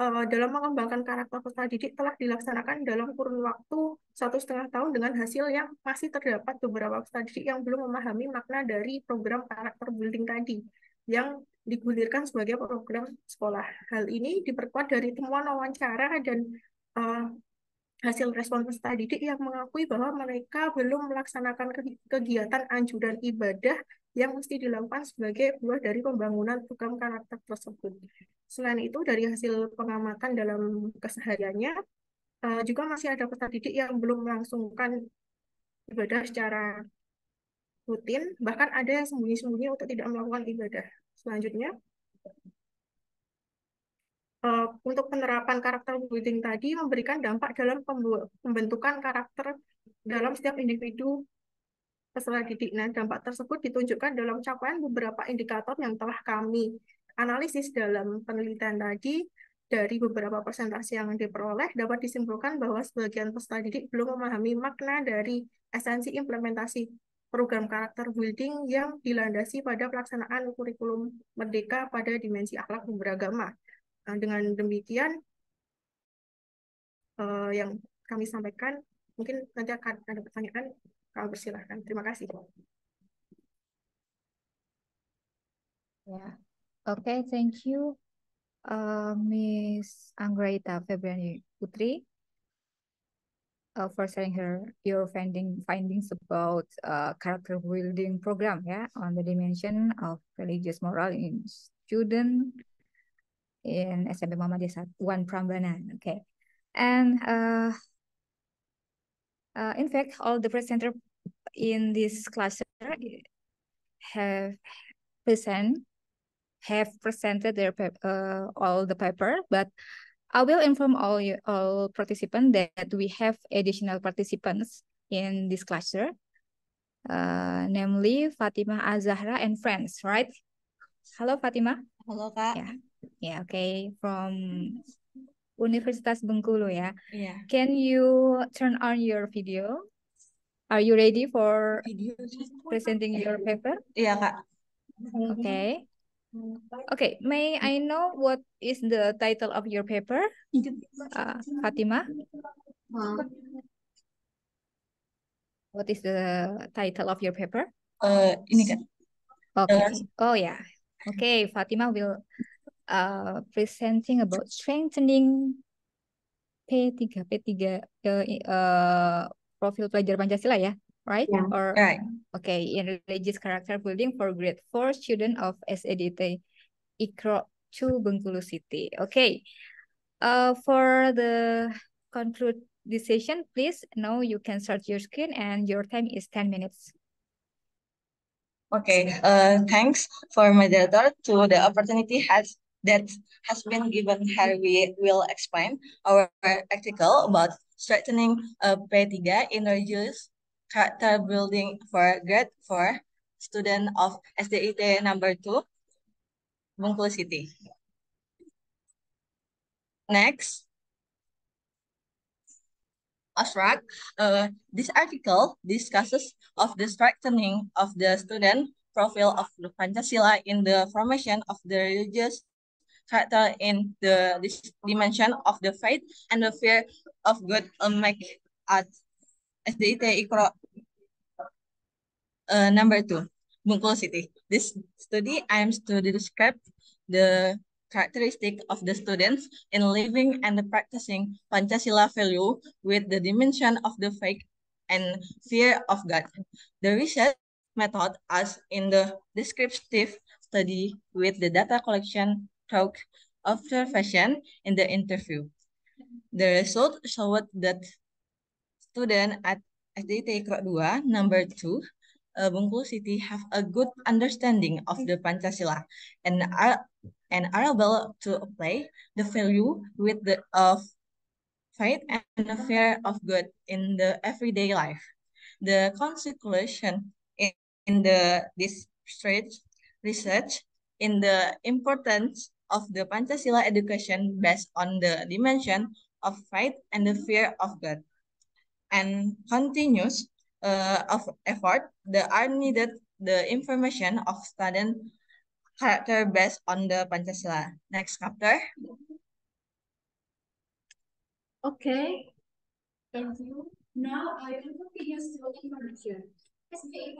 dalam mengembangkan karakter peserta didik telah dilaksanakan dalam kurun waktu 1,5 tahun dengan hasil yang masih terdapat beberapa peserta didik yang belum memahami makna dari program karakter building tadi yang digulirkan sebagai program sekolah. Hal ini diperkuat dari temuan wawancara dan hasil respon peserta didik yang mengakui bahwa mereka belum melaksanakan kegiatan anjuran ibadah yang mesti dilakukan sebagai buah dari pembangunan program karakter tersebut. Selain itu, dari hasil pengamatan dalam kesehariannya, juga masih ada peserta didik yang belum melangsungkan ibadah secara rutin, bahkan ada yang sembunyi-sembunyi untuk tidak melakukan ibadah. Selanjutnya, untuk penerapan karakter building tadi memberikan dampak dalam pembentukan karakter dalam setiap individu peserta didik. Nah, dampak tersebut ditunjukkan dalam capaian beberapa indikator yang telah kami analisis dalam penelitian tadi. Dari beberapa persentase yang diperoleh, dapat disimpulkan bahwa sebagian peserta didik belum memahami makna dari esensi implementasi program karakter building yang dilandasi pada pelaksanaan kurikulum merdeka pada dimensi akhlak dan beragama. Nah, dengan demikian, yang kami sampaikan, Mungkin nanti akan ada pertanyaan, kalau bersilahkan. Terima kasih. Yeah. Okay, thank you, Miss Anggraita Febriani Putri, for sharing your findings about character building program, yeah, on the dimension of religious moral in student in SMP Muhammadiyah 1 Prambanan. Okay, and in fact, all the presenter in this cluster have presented their all the paper, but I will inform all participants that we have additional participants in this cluster, namely Fatima Azahra and friends, right? Hello, Fatima. Halo, Kak. Yeah, okay. From Universitas Bengkulu, yeah. Yeah. Can you turn on your video? Are you ready for presenting your paper? Iya, Kak. Okay. Okay, may I know what is the title of your paper, Fatima? What is the title of your paper? Ini kan. Okay. Oh yeah. Okay, Fatima will presenting about strengthening P3 profil pelajar Pancasila, ya, right? Yeah. Or Right. okay, in religious character building for grade 4 student of SEDT Ikro 2 Bengkulu City. Okay. For the conclude this session, please now you can start your screen and your time is 10 minutes. Okay, thanks for moderator to the opportunity that has been given here. We will explain our article about strengthening P3 in religious character building for grade 4 student of SDIT number 2 Bengkulu City. Next. Abstract. This article discusses of the strengthening of the student profile of the Pancasila in the formation of the religious character in the dimension of the faith and the fear of God make at SDIT Ikro number 2, Bengkulu City. This study aims to describe the characteristic of the students in living and practicing Pancasila value with the dimension of the faith and fear of God. The research method as in the descriptive study with the data collection, talk, observation in the interview. The result showed that students at SDIT Ikro 2 number 2 Bengkulu City have a good understanding of the Pancasila and are able to apply the value with the of faith and the fear of God in the everyday life. The conclusion in this research in the importance of the Pancasila education based on the dimension of faith and the fear of God and continuous of effort, the are needed the information of student character based on the Pancasila. Next chapter. Okay, thank you. Now I will continue to introduction. SDIT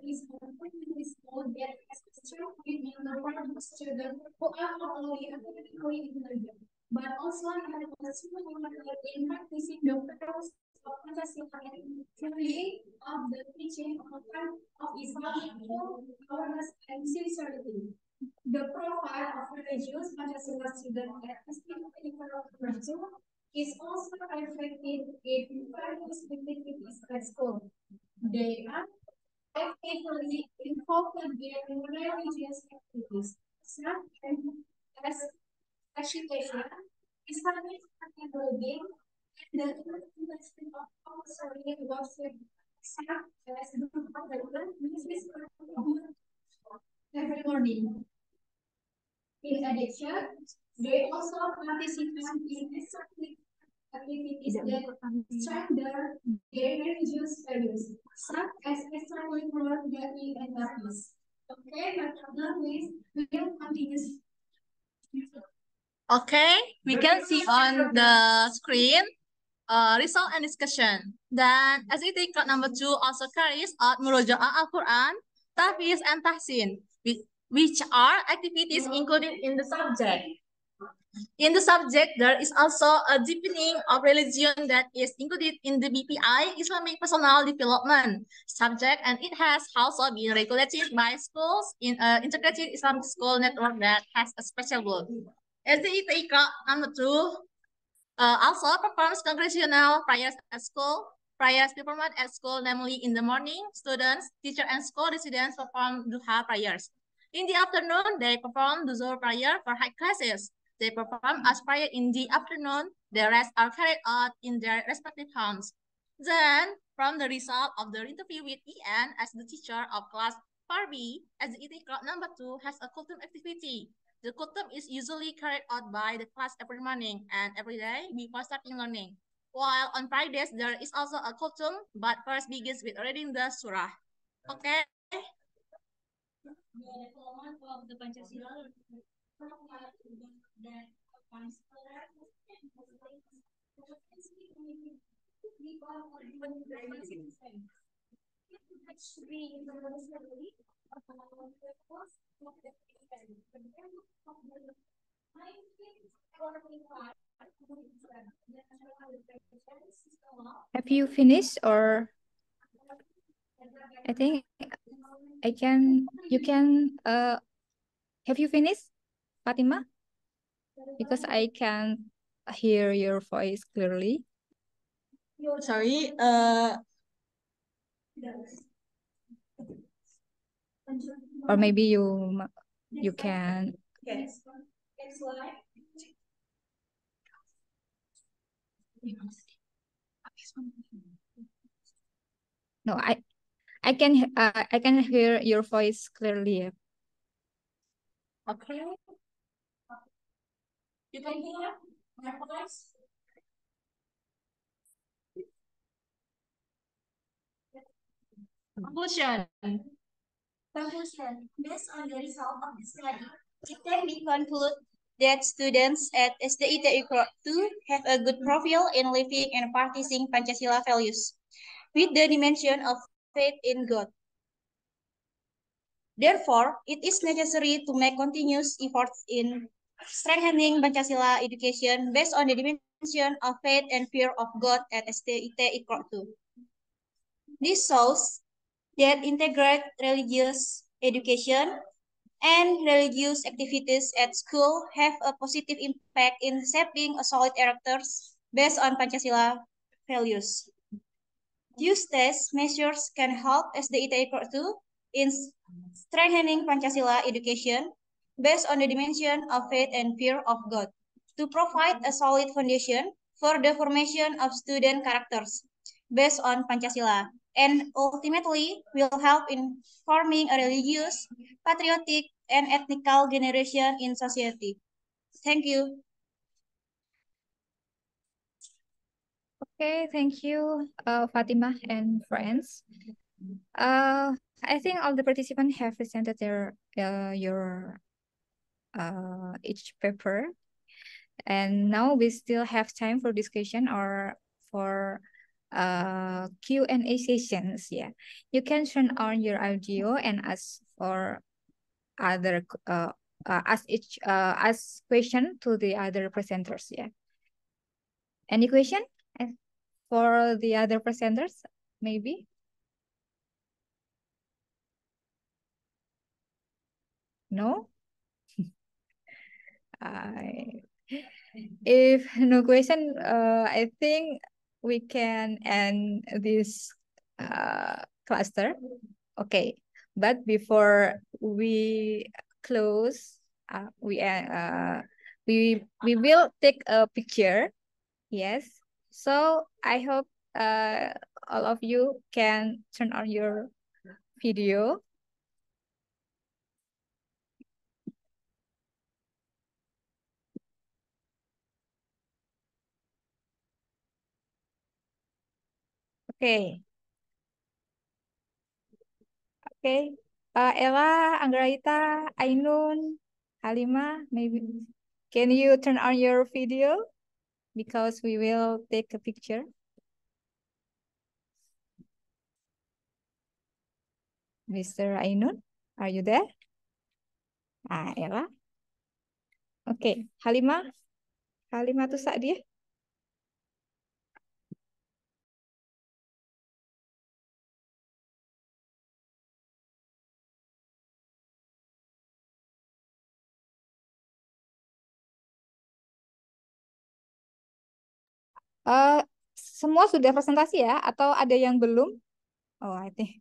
is a completely small yet strong in the part of students who are not only academically intelligent, but also have a strong in practicing the purpose of Pancasila and carrying of the teaching of Islam through awareness and sincerity. The profile of religious Pancasila student at SDIT is also reflected in various activities at school. They are actively involved in religious activities, such as agitation, Islamic building, and the implementation of compulsory worship, such as every morning. In addition, they also participate in activities that strengthen their religious values, such as extracurricular activities and practice. Okay, now please, we will continue. Okay, we can see on the screen result and discussion. Then SET card number 2 also carries out Murojaah Al-Quran, Tahfiz, and Tahsin, which are activities included in the subject. In the subject, there is also a deepening of religion that is included in the BPI, Islamic Personal Development subject, and it has also been regulated by schools in an integrated Islamic school network that has a special role. SET number 2 also performs congregational prayers at school. Prayers performed at school, namely in the morning, students, teachers, and school residents perform duha prayers. In the afternoon, they perform dhuhr prayer for high classes. They perform as prayer in the afternoon. The rest are carried out in their respective homes. Then, from the result of the interview with EN as the teacher of class 4B, SET club number 2 has a cultum activity. The cultum is usually carried out by the class every morning and every day before starting learning. While on Fridays, there is also a cultum, but first begins with reading the surah. Okay? Have you finished, or I think you can have you finished, Fatima? Because I can't hear your voice clearly. Sorry, or maybe you can. Yes. No, I can hear your voice clearly. Okay. You can hear my voice? Conclusion. Based on the result of the study, it can be concluded that students at STIT Ikro 2 have a good profile in living and practicing Pancasila values, with the dimension of faith in God. Therefore, it is necessary to make continuous efforts in strengthening Pancasila education based on the dimension of faith and fear of God at STIT Ikro 2. This shows that integrate religious education and religious activities at school have a positive impact in shaping a solid characters based on Pancasila values. These measures can help SDIT Ikro 2 in strengthening Pancasila education based on the dimension of faith and fear of God to provide a solid foundation for the formation of student characters based on Pancasila and ultimately will help in forming a religious, patriotic, and ethnical generation in society. Thank you. Okay, thank you, Fatima and friends. I think all the participants have presented their each paper, and now we still have time for discussion or for Q&A sessions. Yeah, you can turn on your audio and ask for other ask question to the other presenters. Yeah, any question for the other presenters, maybe? No? If no question, I think we can end this cluster. Okay, but before we close, we will take a picture. Yes. So I hope all of you can turn on your video. Okay. Okay. Ella, Anggraita, Ainun, Halima, maybe can you turn on your video? because we will take a picture. Mr. Ainun, are you there? Ah, Ella. Okay, Halimah tuh Sa'diyah. Semua sudah presentasi ya? Atau ada yang belum? Oh, I think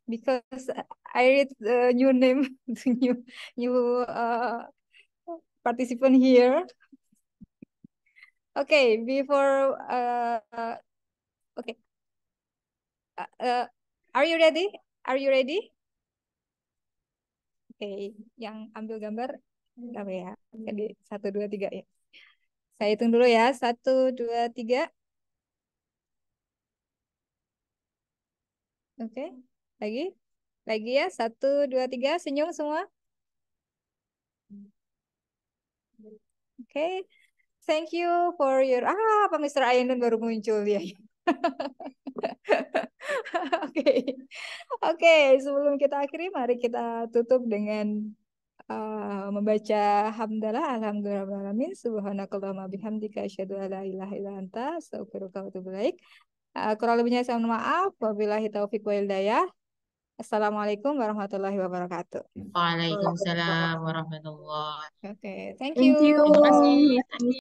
because I read the new name, the new participant here. Okay, before okay, are you ready? Are you ready? Oke, yang ambil gambar apa ya? Jadi 1, 2, 3 ya. Saya hitung dulu ya. 1, 2, 3. Oke, lagi ya. 1, 2, 3. Senyum semua. Oke, thank you for your Pak Mr. Ainun baru muncul ya. Oke, sebelum kita akhiri, mari kita tutup dengan membaca hamdalah alhamdulillahirabbil subhanakallahumma bihamdika asyhadu an la ilaha illa anta astaghfiruka wa atubu ilaik. Kurang lebihnya saya mohon maaf. Wabillahi taufiq wal hidayah. Assalamualaikum warahmatullahi wabarakatuh. Waalaikumsalam warahmatullahi wabarakatuh. Oke, thank Thank you. you. Terima kasih.